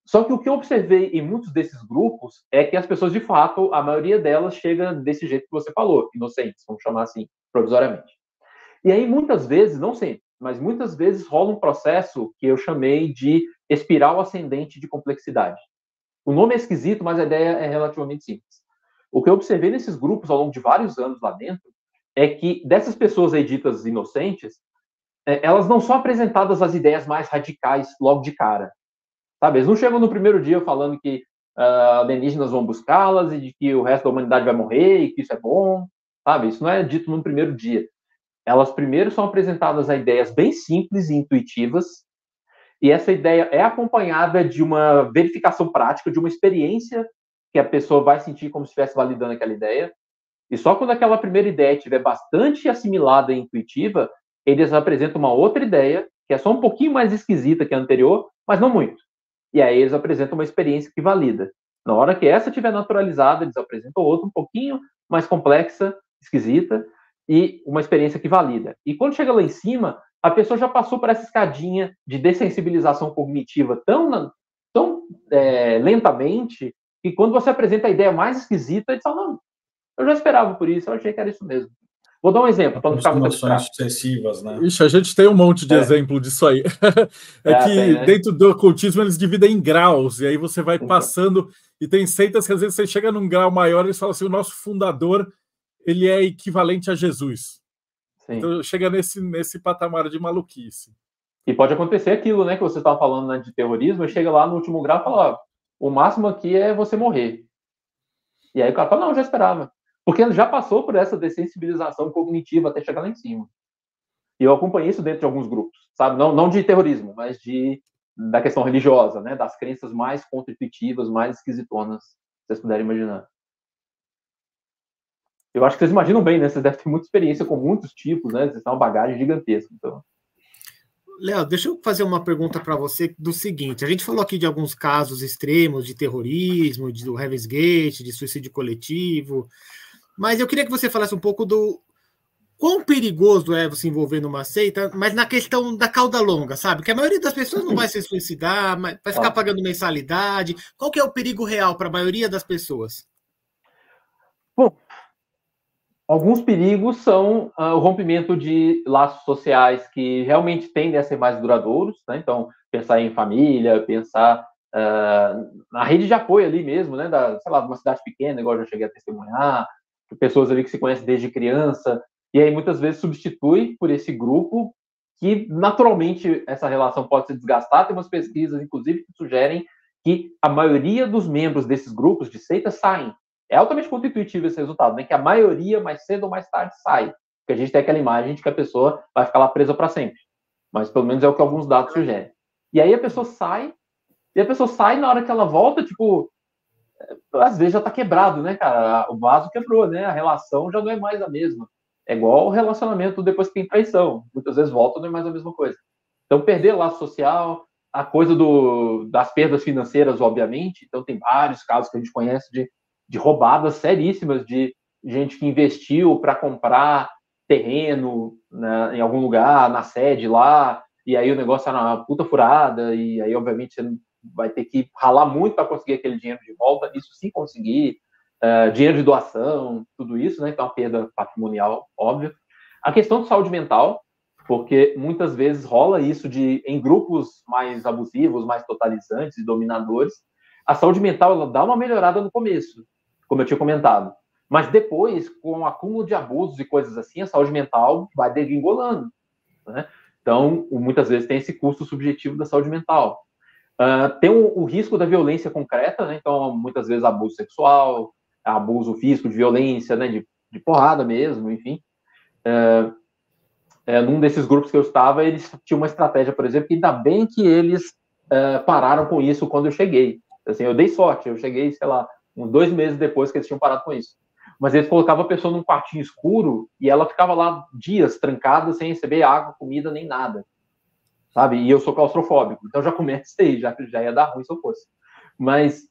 Só que o que eu observei em muitos desses grupos é que as pessoas, de fato, a maioria delas chega desse jeito que você falou, inocentes, vamos chamar assim, provisoriamente. E aí, muitas vezes, não sempre, mas muitas vezes rola um processo que eu chamei de espiral ascendente de complexidade. O nome é esquisito, mas a ideia é relativamente simples. O que eu observei nesses grupos ao longo de vários anos lá dentro é que dessas pessoas aí ditas inocentes, elas não são apresentadas as ideias mais radicais logo de cara. Sabe? Eles não chegam no primeiro dia falando que alienígenas vão buscá-las e de que o resto da humanidade vai morrer e que isso é bom. Sabe? Isso não é dito no primeiro dia. Elas primeiro são apresentadas a ideias bem simples e intuitivas, e essa ideia é acompanhada de uma verificação prática, de uma experiência que a pessoa vai sentir como se estivesse validando aquela ideia. E só quando aquela primeira ideia estiver bastante assimilada e intuitiva, eles apresentam uma outra ideia, que é só um pouquinho mais esquisita que a anterior, mas não muito. E aí eles apresentam uma experiência que valida. Na hora que essa estiver naturalizada, eles apresentam outra um pouquinho mais complexa, esquisita, e uma experiência que valida. E quando chega lá em cima, a pessoa já passou por essa escadinha de dessensibilização cognitiva tão lentamente, que quando você apresenta a ideia mais esquisita, ele fala, não, eu já esperava por isso, eu achei que era isso mesmo. Vou dar um exemplo, para não ficar muito abstrato. Sucessivas, né? Ixi, a gente tem um monte de exemplo disso aí. Que tem, né? Dentro do ocultismo eles dividem em graus, e aí você vai passando, e tem seitas que às vezes você chega num grau maior e eles falam assim, o nosso fundador, ele é equivalente a Jesus. Sim. Então chega nesse patamar de maluquice. E pode acontecer aquilo, né, que você estava falando, né, de terrorismo, e chega lá no último grau e fala, ó, o máximo aqui é você morrer. E aí o cara fala, não, eu já esperava. Porque ele já passou por essa dessensibilização cognitiva até chegar lá em cima. E eu acompanhei isso dentro de alguns grupos, sabe? Não de terrorismo, mas da questão religiosa, né? Das crenças mais contra-intuitivas, mais esquisitonas, se vocês puderem imaginar. Eu acho que vocês imaginam bem, né? Vocês devem ter muita experiência com muitos tipos, né? Vocês têm uma bagagem gigantesca, então... Léo, deixa eu fazer uma pergunta para você do seguinte. A gente falou aqui de alguns casos extremos de terrorismo, do Heaven's Gate, de suicídio coletivo, mas eu queria que você falasse um pouco do quão perigoso é você envolver numa seita, mas na questão da cauda longa, sabe? Que a maioria das pessoas não vai se suicidar, vai ficar pagando mensalidade. Qual que é o perigo real para a maioria das pessoas? Bom, alguns perigos são o rompimento de laços sociais que realmente tendem a ser mais duradouros, né? Então, pensar em família, pensar na rede de apoio ali mesmo, né? Sei lá, de uma cidade pequena, igual eu já cheguei a testemunhar, pessoas ali que se conhecem desde criança, e aí muitas vezes substitui por esse grupo que naturalmente essa relação pode se desgastar. Tem umas pesquisas, inclusive, que sugerem que a maioria dos membros desses grupos de seitas saem. É altamente contra-intuitivo esse resultado, né? Que a maioria, mais cedo ou mais tarde, sai. Porque a gente tem aquela imagem de que a pessoa vai ficar lá presa para sempre. Mas pelo menos é o que alguns dados sugerem. E aí a pessoa sai, na hora que ela volta, tipo, às vezes já tá quebrado, né, cara? O vaso quebrou, né? A relação já não é mais a mesma. É igual o relacionamento depois que tem traição. Muitas vezes volta, não é mais a mesma coisa. Então, perder laço social, a coisa das perdas financeiras, obviamente. Então, tem vários casos que a gente conhece de roubadas seríssimas de gente que investiu para comprar terreno, né, em algum lugar, na sede lá, e aí o negócio era uma puta furada, e aí, obviamente, você vai ter que ralar muito para conseguir aquele dinheiro de volta, isso sim conseguir, dinheiro de doação, tudo isso, né? Então, a perda patrimonial, óbvio. A questão de saúde mental, porque muitas vezes rola isso em grupos mais abusivos, mais totalizantes e dominadores, a saúde mental ela dá uma melhorada no começo, como eu tinha comentado. Mas depois, com o acúmulo de abusos e coisas assim, a saúde mental vai degringolando, né? Então, muitas vezes tem esse custo subjetivo da saúde mental. Tem o risco da violência concreta, né? Então, muitas vezes abuso sexual, abuso físico, de violência, né? De porrada mesmo, enfim. Num desses grupos que eu estava, eles tinham uma estratégia, por exemplo, que ainda bem que eles pararam com isso quando eu cheguei. Assim, eu dei sorte, eu cheguei, sei lá, uns 2 meses depois que eles tinham parado com isso. Mas eles colocavam a pessoa num quartinho escuro e ela ficava lá dias trancada sem receber água, comida, nem nada. Sabe? E eu sou claustrofóbico, então já comecei, já ia dar ruim se eu fosse. Mas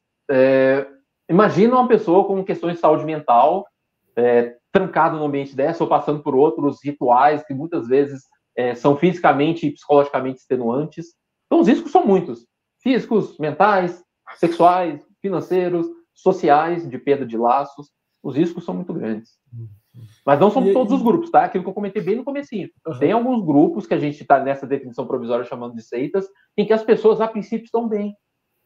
imagina uma pessoa com questões de saúde mental trancado no ambiente dessa ou passando por outros rituais que muitas vezes são fisicamente e psicologicamente extenuantes. Então os riscos são muitos. Físicos, mentais, sexuais, financeiros, sociais, de perda de laços. Os riscos são muito grandes. Mas não são todos os grupos, tá? Aquilo que eu comentei bem no comecinho. Uhum. Tem alguns grupos que a gente está nessa definição provisória chamando de seitas, em que as pessoas, a princípio, estão bem.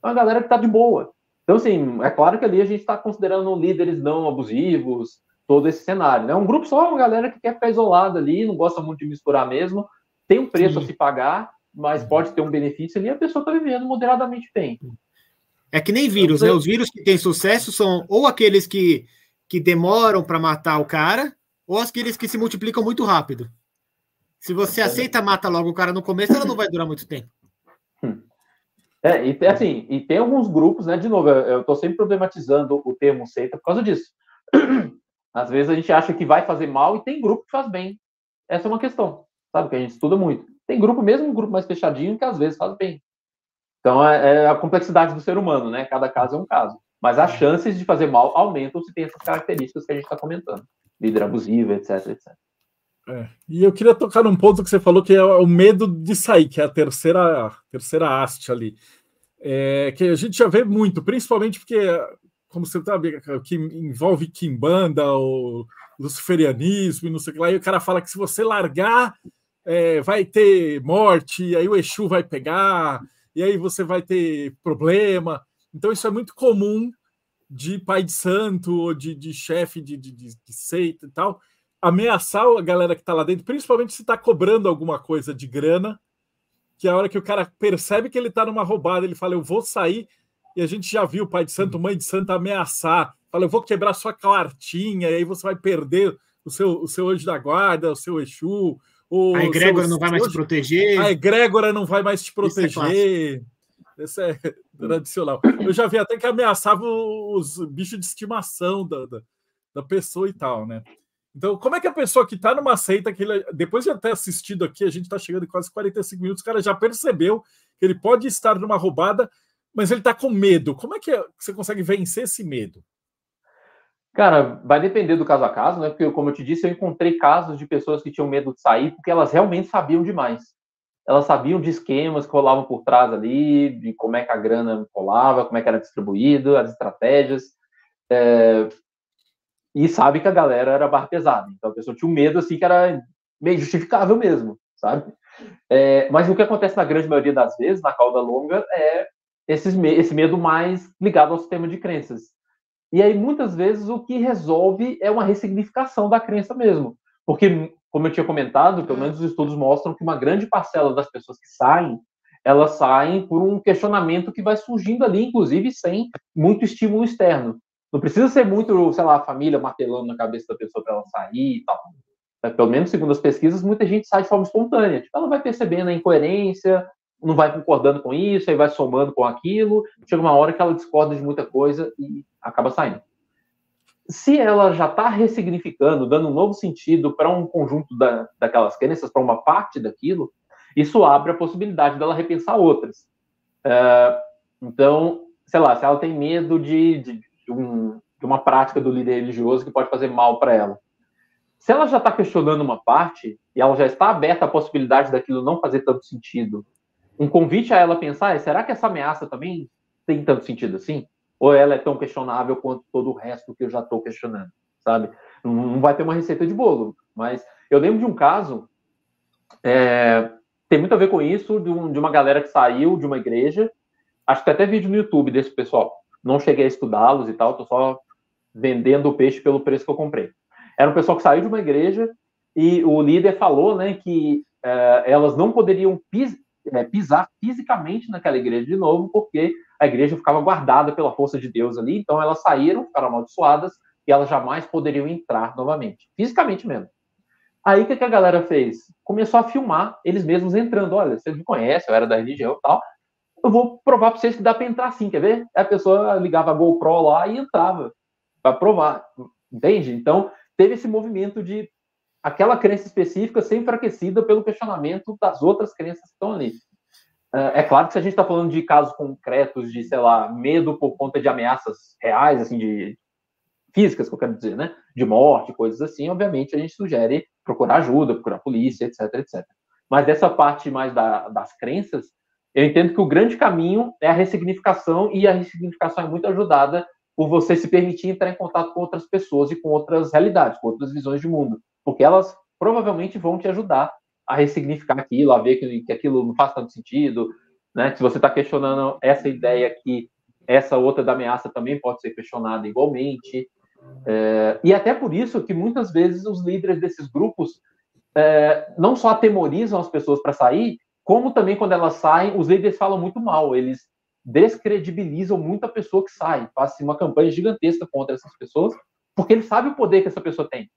É uma galera que está de boa. Então, assim, é claro que ali a gente está considerando líderes não abusivos, todo esse cenário, né? Um grupo só, uma galera que quer ficar isolada ali, não gosta muito de misturar mesmo, tem um preço a se pagar, mas pode ter um benefício ali, a pessoa está vivendo moderadamente bem. É que nem vírus, né? Os vírus que têm sucesso são ou aqueles que demoram para matar o cara, ou aqueles que se multiplicam muito rápido. Se você aceita, mata logo o cara no começo, ela não vai durar muito tempo. E tem alguns grupos, né? De novo, eu estou sempre problematizando o termo seita por causa disso. Às vezes a gente acha que vai fazer mal e tem grupo que faz bem. Essa é uma questão, sabe? Que a gente estuda muito. Tem grupo, mesmo um grupo mais fechadinho, que às vezes faz bem. Então, é a complexidade do ser humano, né? Cada caso é um caso. Mas as chances de fazer mal aumentam se tem essas características que a gente está comentando. Líder abusivo, etc, etc. E eu queria tocar num ponto que você falou, que é o medo de sair, que é a terceira haste ali. Que a gente já vê muito, principalmente porque, como você sabe, que envolve quimbanda, ou luciferianismo e não sei o que lá, e o cara fala que se você largar, vai ter morte, e aí o Exu vai pegar, e aí você vai ter problema. Então isso é muito comum de pai de santo, ou de chefe de seita e tal, ameaçar a galera que está lá dentro, principalmente se está cobrando alguma coisa de grana, que a hora que o cara percebe que ele está numa roubada, ele fala, eu vou sair, e a gente já viu pai de santo, mãe de santo ameaçar, fala, eu vou quebrar sua quartinha, e aí você vai perder o seu anjo da guarda, o seu Exu, a egrégora não vai mais te proteger. A egrégora não vai mais te proteger. Esse é tradicional. Eu já vi até que ameaçava os bichos de estimação da pessoa e tal, né? Então, como é que a pessoa que está numa seita, depois de ter assistido aqui, a gente está chegando em quase 45 minutos, o cara já percebeu que ele pode estar numa roubada, mas ele está com medo. Como é que você consegue vencer esse medo? Cara, vai depender do caso a caso, né? Porque, como eu te disse, eu encontrei casos de pessoas que tinham medo de sair porque elas realmente sabiam demais. Elas sabiam de esquemas que rolavam por trás ali, de como é que a grana rolava, como é que era distribuído, as estratégias. E sabe que a galera era barra pesada. Então, a pessoa tinha um medo, assim, que era meio justificável mesmo, sabe? Mas o que acontece na grande maioria das vezes, na cauda longa, é esse medo mais ligado ao sistema de crenças. E aí, muitas vezes, o que resolve é uma ressignificação da crença mesmo. Porque, como eu tinha comentado, pelo menos os estudos mostram que uma grande parcela das pessoas que saem, elas saem por um questionamento que vai surgindo ali, inclusive sem muito estímulo externo. Não precisa ser muito, sei lá, a família martelando na cabeça da pessoa para ela sair e tal. Pelo menos, segundo as pesquisas, muita gente sai de forma espontânea. Tipo, ela vai percebendo a incoerência, não vai concordando com isso, aí vai somando com aquilo, chega uma hora que ela discorda de muita coisa e acaba saindo. Se ela já está ressignificando, dando um novo sentido para um conjunto daquelas crenças, para uma parte daquilo, isso abre a possibilidade dela repensar outras. Então, sei lá, se ela tem medo de uma prática do líder religioso que pode fazer mal para ela, se ela já está questionando uma parte e ela já está aberta à possibilidade daquilo não fazer tanto sentido, um convite a ela pensar será que essa ameaça também tem tanto sentido assim? Ou ela é tão questionável quanto todo o resto que eu já estou questionando, sabe? Não vai ter uma receita de bolo, mas eu lembro de um caso, tem muito a ver com isso, de uma galera que saiu de uma igreja, acho que tem até vídeo no YouTube desse pessoal, não cheguei a estudá-los e tal, estou só vendendo o peixe pelo preço que eu comprei. Era um pessoal que saiu de uma igreja e o líder falou, né, que elas não poderiam pisar fisicamente naquela igreja de novo, porque a igreja ficava guardada pela força de Deus ali, então elas saíram, ficaram amaldiçoadas, e elas jamais poderiam entrar novamente, fisicamente mesmo. Aí o que a galera fez? Começou a filmar eles mesmos entrando. Olha, vocês me conhecem, eu era da religião e tal, eu vou provar para vocês que dá para entrar sim, quer ver? Aí a pessoa ligava a GoPro lá e entrava, para provar, entende? Então, teve esse movimento de aquela crença específica ser enfraquecida pelo questionamento das outras crenças que estão ali. É claro que se a gente está falando de casos concretos de, sei lá, medo por conta de ameaças reais, assim, de físicas, que eu quero dizer, né? De morte, coisas assim, obviamente a gente sugere procurar ajuda, procurar polícia, etc, etc. Mas dessa parte mais das crenças, eu entendo que o grande caminho é a ressignificação, e a ressignificação é muito ajudada por você se permitir entrar em contato com outras pessoas e com outras realidades, com outras visões de mundo, porque elas provavelmente vão te ajudar a ressignificar aquilo, a ver que aquilo não faz tanto sentido, né? Se você está questionando essa ideia aqui, essa outra da ameaça também pode ser questionada igualmente. E até por isso que muitas vezes os líderes desses grupos não só atemorizam as pessoas para sair, como também quando elas saem, os líderes falam muito mal, eles descredibilizam muito a pessoa que sai, fazem uma campanha gigantesca contra essas pessoas, porque eles sabem o poder que essa pessoa tem.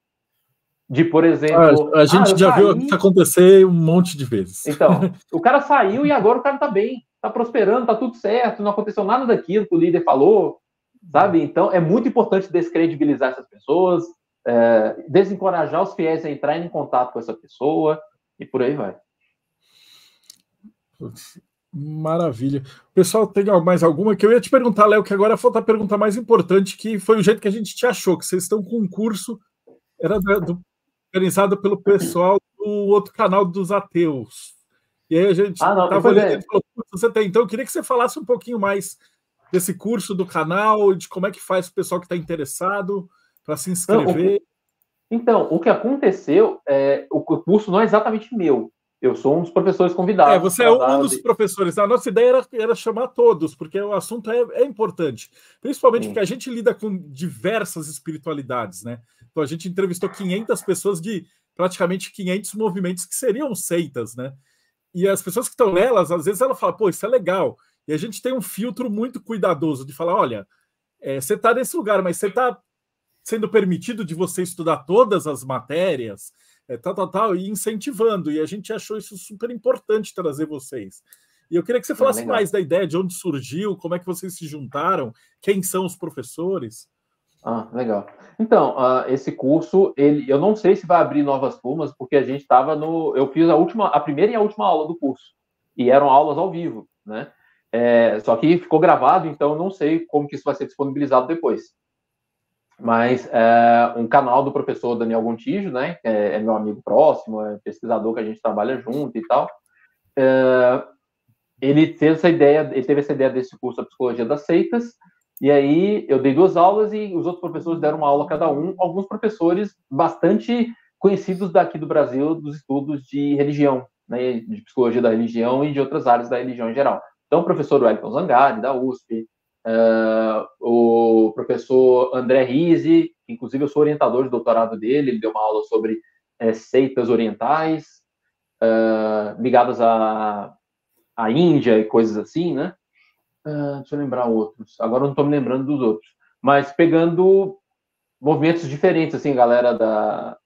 De, por exemplo... A gente já viu isso acontecer um monte de vezes. Então, o cara saiu e agora o cara tá bem, tá prosperando, tá tudo certo, não aconteceu nada daquilo que o líder falou, sabe? Então, é muito importante descredibilizar essas pessoas, desencorajar os fiéis a entrarem em contato com essa pessoa, e por aí vai. Maravilha. Pessoal, tem mais alguma que eu ia te perguntar, Léo, que agora falta a pergunta mais importante, que foi o jeito que a gente te achou, que vocês estão com um curso, era organizado pelo pessoal do outro canal dos ateus. E aí a gente estava olhando e falou, você tem. Então eu queria que você falasse um pouquinho mais desse curso do canal, de como é que faz o pessoal que está interessado para se inscrever. Então, o que aconteceu, o curso não é exatamente meu. Eu sou um dos professores convidados. Você é um dos professores. A nossa ideia era chamar todos, porque o assunto é importante. Principalmente porque a gente lida com diversas espiritualidades, né? Então a gente entrevistou 500 pessoas de praticamente 500 movimentos que seriam seitas, né? E as pessoas que estão nelas, às vezes ela fala, pô, isso é legal. E a gente tem um filtro muito cuidadoso de falar, olha, você está nesse lugar, mas você está sendo permitido de você estudar todas as matérias, e incentivando. E a gente achou isso super importante trazer vocês. E eu queria que você falasse mais da ideia, de onde surgiu, como é que vocês se juntaram, quem são os professores. Legal. Então, esse curso, eu não sei se vai abrir novas turmas, porque a gente estava eu fiz a primeira e a última aula do curso, e eram aulas ao vivo, né? Só que ficou gravado, então eu não sei como que isso vai ser disponibilizado depois. Mas um canal do professor Daniel Gontijo, né? Que é meu amigo próximo, é pesquisador que a gente trabalha junto e tal. Ele teve essa ideia desse curso, a Psicologia das Seitas. E aí eu dei 2 aulas e os outros professores deram uma aula cada um, alguns professores bastante conhecidos daqui do Brasil, dos estudos de religião, né, de psicologia da religião e de outras áreas da religião em geral. Então, o professor Wellington Zangari, da USP, o professor André Rizzi, que inclusive eu sou orientador de doutorado dele, ele deu uma aula sobre seitas orientais, ligadas à Índia e coisas assim, né? Deixa eu lembrar outros. Agora eu não estou me lembrando dos outros. Mas pegando movimentos diferentes, assim, galera da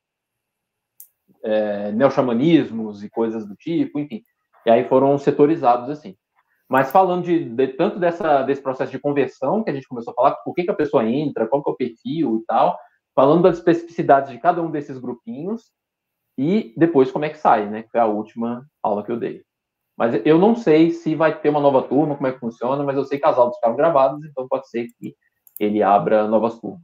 neoxamanismos e coisas do tipo, enfim. E aí foram setorizados assim. Mas falando tanto desse processo de conversão que a gente começou a falar, por que a pessoa entra, qual que é o perfil e tal, falando das especificidades de cada um desses grupinhos e depois como é que sai, né? Que foi a última aula que eu dei. Mas eu não sei se vai ter uma nova turma, como é que funciona, mas eu sei que as aulas ficaram gravadas, então pode ser que ele abra novas turmas.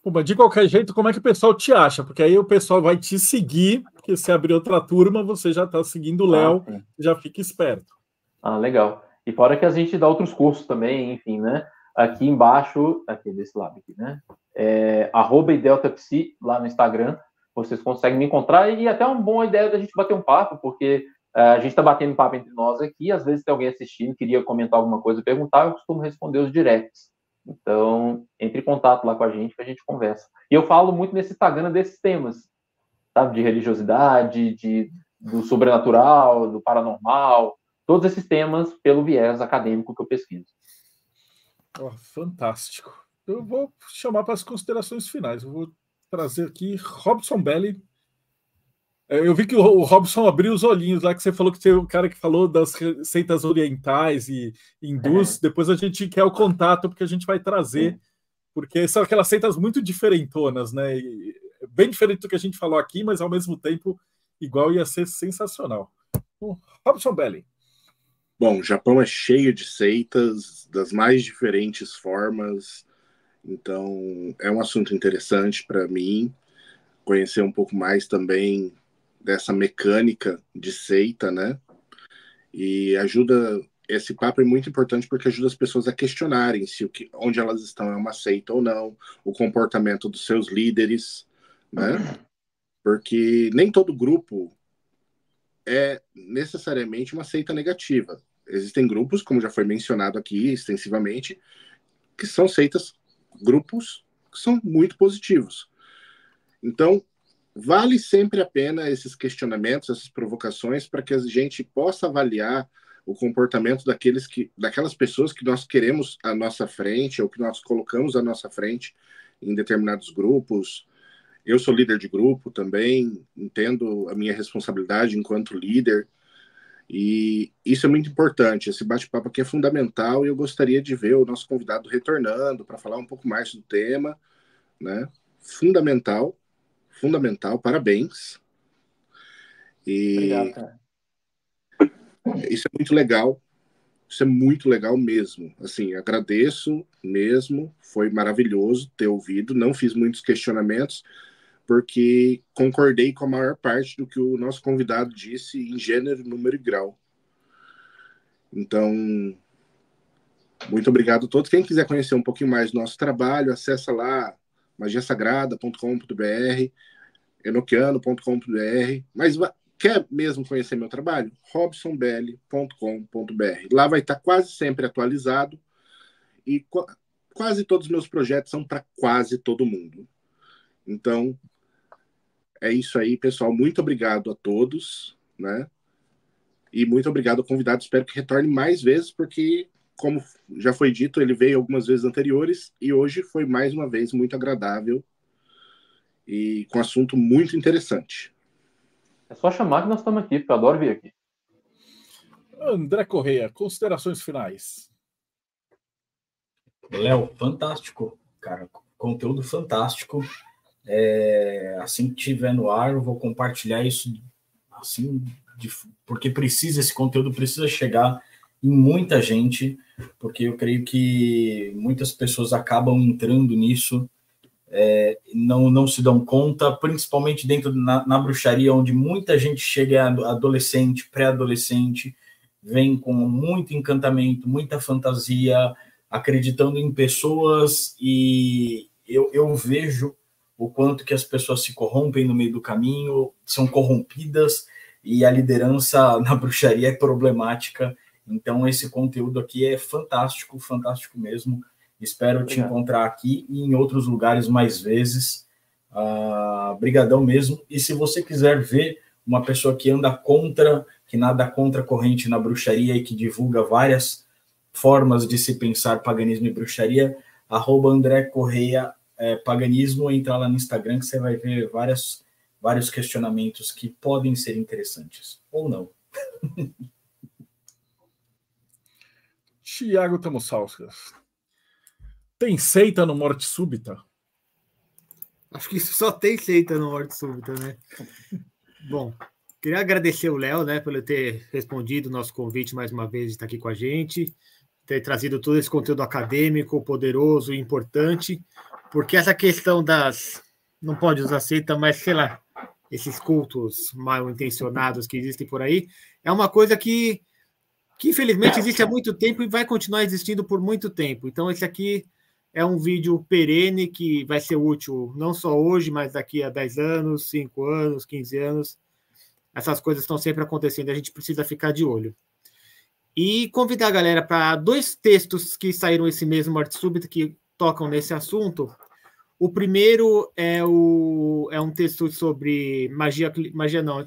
Pô, mas de qualquer jeito, como é que o pessoal te acha? Porque aí o pessoal vai te seguir, porque se abrir outra turma, você já está seguindo o Léo, já fica esperto. Legal. E fora que a gente dá outros cursos também, enfim, né? Aqui embaixo, aqui desse lado aqui, né? @ideltapsi lá no Instagram, vocês conseguem me encontrar e até uma boa ideia da gente bater um papo, porque a gente está batendo papo entre nós aqui, às vezes tem alguém assistindo, queria comentar alguma coisa, perguntar, eu costumo responder os directs. Então, entre em contato lá com a gente que a gente conversa. E eu falo muito nesse Instagram desses temas, sabe? De religiosidade, do sobrenatural, do paranormal, todos esses temas pelo viés acadêmico que eu pesquiso. Fantástico. Eu vou chamar para as considerações finais. Eu vou trazer aqui Robson Belli. Eu vi que o Robson abriu os olhinhos lá, que você falou que tem o cara que falou das seitas orientais e hindus. Depois a gente quer o contato, porque a gente vai trazer, porque são aquelas seitas muito diferentonas, né? E bem diferente do que a gente falou aqui, mas ao mesmo tempo igual, ia ser sensacional. Robson Belli. Bom, o Japão é cheio de seitas das mais diferentes formas, então é um assunto interessante para mim conhecer um pouco mais também dessa mecânica de seita, né? E esse papo é muito importante porque ajuda as pessoas a questionarem se onde elas estão é uma seita ou não, o comportamento dos seus líderes, né? Porque nem todo grupo é necessariamente uma seita negativa. Existem grupos, como já foi mencionado aqui extensivamente, que são grupos que são muito positivos. Então, vale sempre a pena esses questionamentos, essas provocações, para que a gente possa avaliar o comportamento daquelas pessoas que nós queremos à nossa frente, ou que nós colocamos à nossa frente em determinados grupos. Eu sou líder de grupo também, entendo a minha responsabilidade enquanto líder, e isso é muito importante. Esse bate-papo aqui é fundamental e eu gostaria de ver o nosso convidado retornando para falar um pouco mais do tema, né? Fundamental, parabéns. Obrigado, cara. Isso é muito legal mesmo. Assim, agradeço mesmo, foi maravilhoso ter ouvido, não fiz muitos questionamentos, porque concordei com a maior parte do que o nosso convidado disse em gênero, número e grau. Então, muito obrigado a todos. Quem quiser conhecer um pouquinho mais do nosso trabalho, acessa lá magiasagrada.com.br, enoquiano.com.br, mas quer mesmo conhecer meu trabalho? robsonbelli.com.br. Lá vai estar quase sempre atualizado e quase todos os meus projetos são para quase todo mundo. Então, é isso aí, pessoal. Muito obrigado a todos, né? E muito obrigado ao convidado. Espero que retorne mais vezes, porque, como já foi dito, ele veio algumas vezes anteriores e hoje foi mais uma vez muito agradável e com assunto muito interessante. É só chamar que nós estamos aqui, porque eu adoro vir aqui. André Correia, considerações finais. Léo, fantástico, cara. Conteúdo fantástico. Assim que estiver no ar, eu vou compartilhar isso assim, porque esse conteúdo precisa chegar em muita gente, porque eu creio que muitas pessoas acabam entrando nisso, não se dão conta, principalmente dentro na bruxaria, onde muita gente chega adolescente, pré-adolescente, vem com muito encantamento, muita fantasia, acreditando em pessoas, e eu vejo o quanto que as pessoas se corrompem no meio do caminho, são corrompidas, e a liderança na bruxaria é problemática. Então, esse conteúdo aqui é fantástico, fantástico mesmo. Espero te encontrar aqui e em outros lugares mais vezes, Brigadão mesmo. E se você quiser ver uma pessoa que anda contra, que nada contra a corrente na bruxaria e que divulga várias formas de se pensar paganismo e bruxaria, @André Correia Paganismo, entra lá no Instagram que você vai ver vários questionamentos que podem ser interessantes, ou não. Tiago Tamosauskas. Tem seita no Morte Súbita? Acho que isso só tem seita no Morte Súbita, né? Bom, queria agradecer o Léo, né, por ter respondido o nosso convite mais uma vez de estar aqui com a gente, ter trazido todo esse conteúdo acadêmico, poderoso e importante, porque essa questão das... Não pode usar seita, mas, sei lá, esses cultos mal intencionados que existem por aí, é uma coisa que infelizmente existe há muito tempo e vai continuar existindo por muito tempo. Então, esse aqui é um vídeo perene que vai ser útil não só hoje, mas daqui a 10 anos, 5 anos, 15 anos. Essas coisas estão sempre acontecendo, a gente precisa ficar de olho. E convidar a galera para 2 textos que saíram esse mês no Morte Súbita que tocam nesse assunto. O primeiro é um texto sobre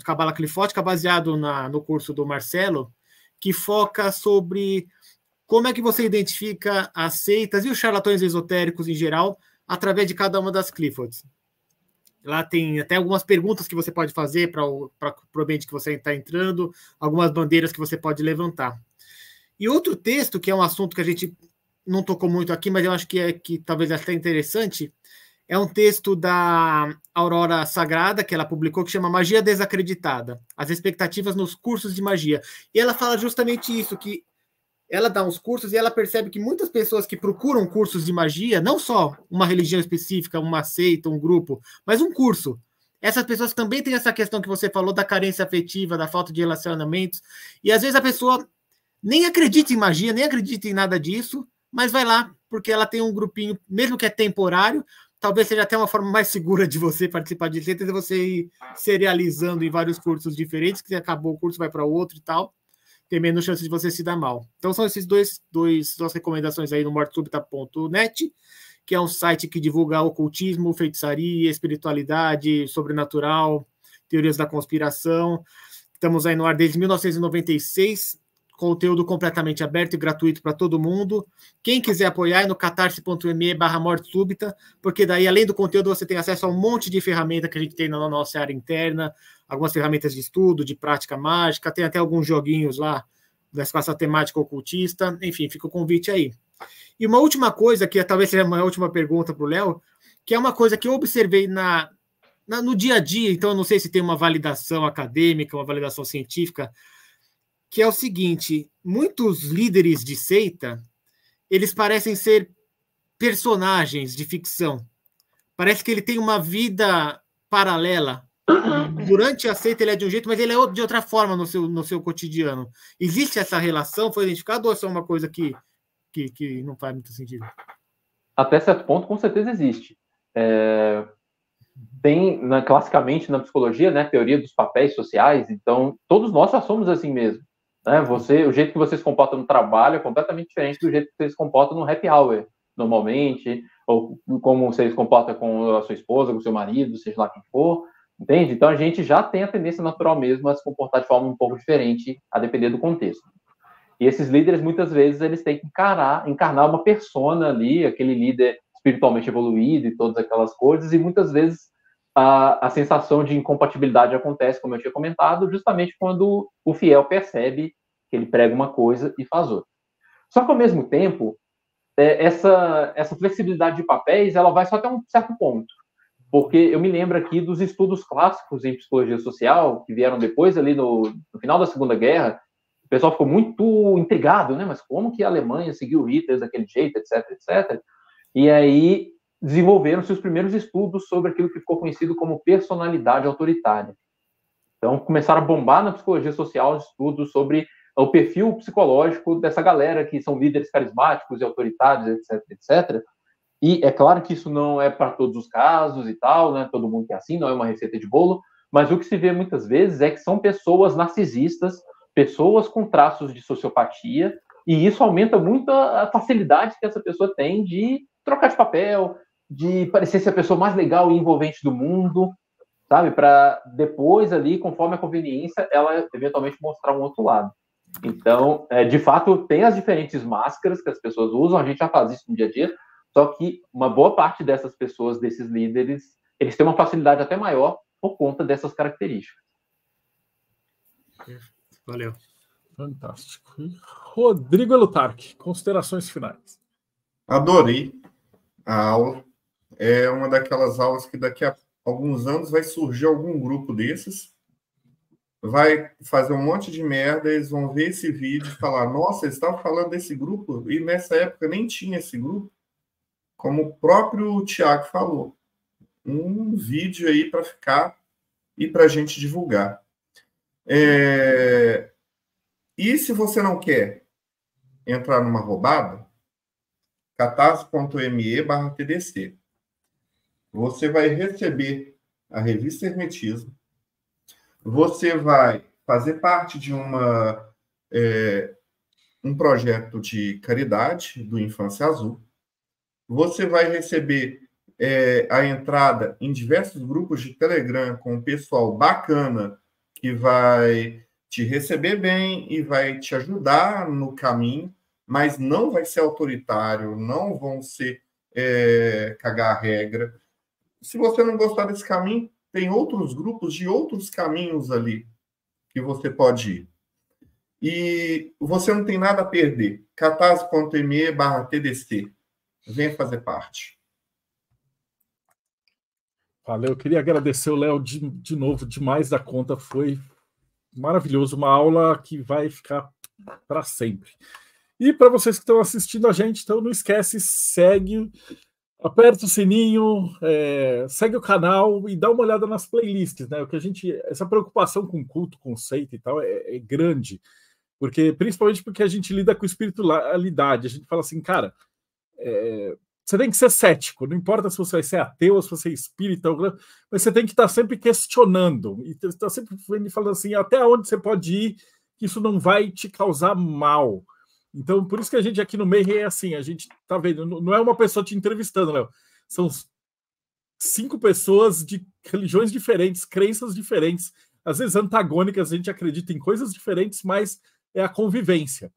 Cabala Clifótica, baseado no curso do Marcelo, que foca sobre como é que você identifica as seitas e os charlatões esotéricos em geral através de cada uma das Cliffords. Lá tem até algumas perguntas que você pode fazer para o ambiente que você está entrando, algumas bandeiras que você pode levantar. E outro texto, que é um assunto que a gente não tocou muito aqui, mas eu acho que talvez até interessante, é um texto da Aurora Sagrada, que ela publicou, que chama Magia Desacreditada, as expectativas nos cursos de magia. E ela fala justamente isso, que ela dá uns cursos e ela percebe que muitas pessoas que procuram cursos de magia, não só uma religião específica, uma seita, um grupo, mas um curso. Essas pessoas também têm essa questão que você falou da carência afetiva, da falta de relacionamentos, e às vezes a pessoa nem acredita em magia, nem acredita em nada disso, mas vai lá porque ela tem um grupinho, mesmo que é temporário, talvez seja até uma forma mais segura de você participar de seita, de você ir serializando em vários cursos diferentes, que acabou o curso, vai para outro e tal, tem menos chance de você se dar mal. Então são esses duas recomendações aí no mortesubita.net, que é um site que divulga ocultismo, feitiçaria, espiritualidade, sobrenatural, teorias da conspiração. Estamos aí no ar desde 1996, conteúdo completamente aberto e gratuito para todo mundo. Quem quiser apoiar é no catarse.me/mortesúbita, porque daí, além do conteúdo, você tem acesso a um monte de ferramenta que a gente tem na nossa área interna, algumas ferramentas de estudo, de prática mágica, tem até alguns joguinhos lá com essa temática ocultista. Enfim, fica o convite aí. E uma última coisa, que talvez seja uma última pergunta para o Léo, que é uma coisa que eu observei no dia a dia, então eu não sei se tem uma validação acadêmica, uma validação científica, que é o seguinte: muitos líderes de seita, eles parecem ser personagens de ficção. Parece que ele tem uma vida paralela. Durante a seita ele é de um jeito, mas ele é de outra forma no seu cotidiano. Existe essa relação? Foi identificado ou é só uma coisa que não faz muito sentido? Até certo ponto, com certeza existe. Tem, classicamente, na psicologia, né, teoria dos papéis sociais, então todos nós já somos assim mesmo. Né? O jeito que você se comporta no trabalho é completamente diferente do jeito que você se comporta no happy hour, normalmente, ou como você se comporta com a sua esposa, com o seu marido, seja lá quem for, entende? Então a gente já tem a tendência natural mesmo a se comportar de forma um pouco diferente, a depender do contexto. E esses líderes, muitas vezes, eles têm que encarnar uma persona ali, aquele líder espiritualmente evoluído e todas aquelas coisas, e muitas vezes a sensação de incompatibilidade acontece, como eu tinha comentado, justamente quando o fiel percebe que ele prega uma coisa e faz outra. Só que, ao mesmo tempo, essa flexibilidade de papéis, ela vai só até um certo ponto. Porque eu me lembro aqui dos estudos clássicos em psicologia social, que vieram depois, ali no final da Segunda Guerra. O pessoal ficou muito intrigado, né? Mas como que a Alemanha seguiu Hitler daquele jeito, etc, etc. E aí desenvolveram-se os primeiros estudos sobre aquilo que ficou conhecido como personalidade autoritária. Então, começaram a bombar na psicologia social estudos sobre o perfil psicológico dessa galera que são líderes carismáticos e autoritários, etc, etc. E é claro que isso não é para todos os casos e tal, né? Todo mundo que é assim, não é uma receita de bolo, mas o que se vê muitas vezes é que são pessoas narcisistas, pessoas com traços de sociopatia, e isso aumenta muito a facilidade que essa pessoa tem de trocar de papel, de parecer ser a pessoa mais legal e envolvente do mundo, sabe? Para depois ali, conforme a conveniência, ela eventualmente mostrar um outro lado. Então, de fato, tem as diferentes máscaras que as pessoas usam, a gente já faz isso no dia a dia, só que uma boa parte dessas pessoas, desses líderes, eles têm uma facilidade até maior por conta dessas características. Valeu. Fantástico. Rodrigo Elutarque, considerações finais. Adorei a aula. É uma daquelas aulas que daqui a alguns anos vai surgir algum grupo desses, vai fazer um monte de merda, eles vão ver esse vídeo e falar, nossa, eles estavam falando desse grupo, e nessa época nem tinha esse grupo, como o próprio Tiago falou. Um vídeo aí para ficar e para a gente divulgar. E se você não quer entrar numa roubada, catarse.me/TDC. Você vai receber a revista Hermetismo, você vai fazer parte de um projeto de caridade do Infância Azul, você vai receber a entrada em diversos grupos de Telegram com um pessoal bacana que vai te receber bem e vai te ajudar no caminho, mas não vai ser autoritário, não vão ser cagar a regra. Se você não gostar desse caminho, tem outros grupos de outros caminhos ali que você pode ir. E você não tem nada a perder. catarse.me/TDC. Venha fazer parte. Valeu, eu queria agradecer o Léo de novo, demais da conta, foi maravilhoso, uma aula que vai ficar para sempre. E para vocês que estão assistindo a gente, então não esquece, segue, aperta o sininho, segue o canal e dá uma olhada nas playlists, né? O que essa preocupação com culto, conceito e tal é grande, principalmente porque a gente lida com espiritualidade, a gente fala assim, cara, você tem que ser cético, não importa se você vai ser ateu ou se você é espírita, mas você tem que estar sempre questionando, e estar sempre falando assim, até onde você pode ir, que isso não vai te causar mal. Então, por isso que a gente aqui no meio é assim, a gente tá vendo, não é uma pessoa te entrevistando, Léo, são 5 pessoas de religiões diferentes, crenças diferentes, às vezes antagônicas, a gente acredita em coisas diferentes, mas é a convivência.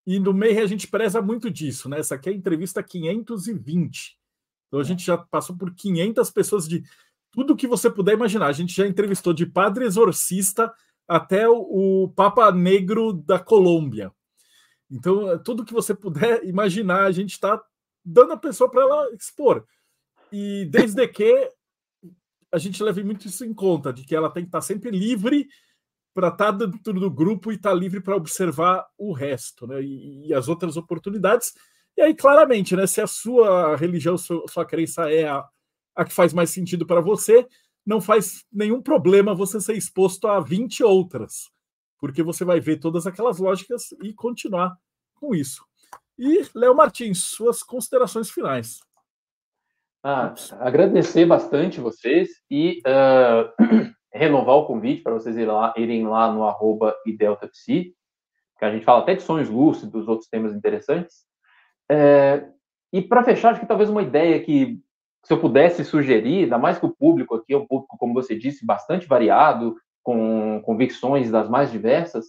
E no meio a gente preza muito disso, né? Essa aqui é a entrevista 520. Então a gente já passou por 500 pessoas de tudo que você puder imaginar. A gente já entrevistou de padre exorcista até o Papa Negro da Colômbia. Então, tudo que você puder imaginar, a gente está dando a pessoa para ela expor. E desde que a gente leve muito isso em conta, de que ela tem que estar sempre livre para estar dentro do grupo e estar livre para observar o resto, né? E as outras oportunidades. E aí, claramente, né? Se a sua religião, sua crença é a que faz mais sentido para você, não faz nenhum problema você ser exposto a 20 outras, porque você vai ver todas aquelas lógicas e continuar com isso. E, Léo Martins, suas considerações finais. Agradecer bastante vocês e renovar o convite para vocês irem lá no @ideltapsi, que a gente fala até de sonhos lúcidos, outros temas interessantes. E para fechar, acho que talvez uma ideia que, se eu pudesse sugerir, ainda mais que o público aqui é um público, como você disse, bastante variado, com convicções das mais diversas,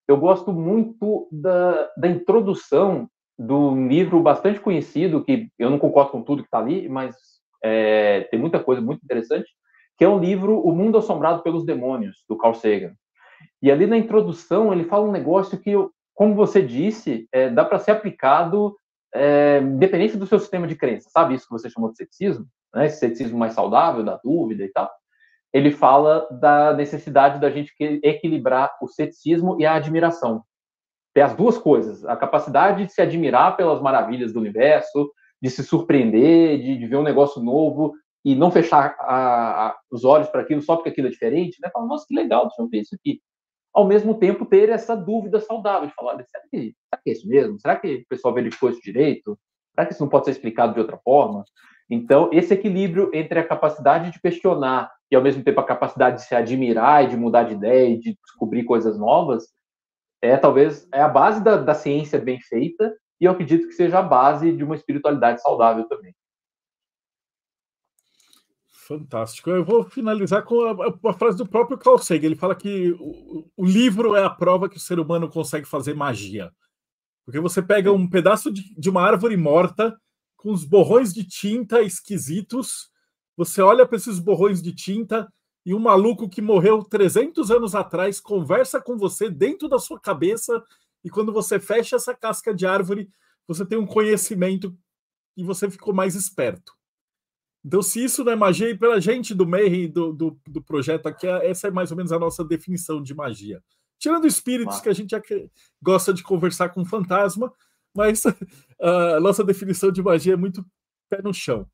eu gosto muito da introdução de um livro bastante conhecido, que eu não concordo com tudo que está ali, mas tem muita coisa muito interessante, que é o livro O Mundo Assombrado pelos Demônios, do Carl Sagan. E ali na introdução ele fala um negócio que, como você disse, dá para ser aplicado independente do seu sistema de crença, sabe isso que você chamou de ceticismo, né? Esse ceticismo mais saudável, da dúvida e tal. Ele fala da necessidade da gente equilibrar o ceticismo e a admiração. Tem as duas coisas, a capacidade de se admirar pelas maravilhas do universo, de se surpreender, de ver um negócio novo e não fechar os olhos para aquilo só porque aquilo é diferente, né? Fala, nossa, que legal, deixa eu ver isso aqui. Ao mesmo tempo, ter essa dúvida saudável de falar, será que é isso mesmo? Será que o pessoal verificou isso direito? Será que isso não pode ser explicado de outra forma? Então, esse equilíbrio entre a capacidade de questionar e, ao mesmo tempo, a capacidade de se admirar e de mudar de ideia e de descobrir coisas novas, talvez a base da ciência bem feita, e eu acredito que seja a base de uma espiritualidade saudável também. Fantástico. Eu vou finalizar com a frase do próprio Carl Sagan. Ele fala que o livro é a prova que o ser humano consegue fazer magia. Porque você pega um pedaço de uma árvore morta com os borrões de tinta esquisitos, você olha para esses borrões de tinta e um maluco que morreu 300 anos atrás conversa com você dentro da sua cabeça, e quando você fecha essa casca de árvore, você tem um conhecimento e você ficou mais esperto. Então, se isso não é magia, e pela gente do Mayhem, do projeto aqui, essa é mais ou menos a nossa definição de magia. Tirando espíritos, que a gente gosta de conversar com fantasma, mas a nossa definição de magia é muito pé no chão.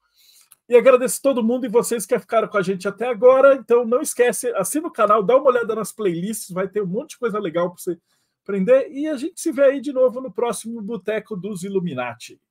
E agradeço a todo mundo e vocês que ficaram com a gente até agora. Então, não esquece, assina o canal, dá uma olhada nas playlists, vai ter um monte de coisa legal para você aprender. E a gente se vê aí de novo no próximo Boteco dos Illuminati.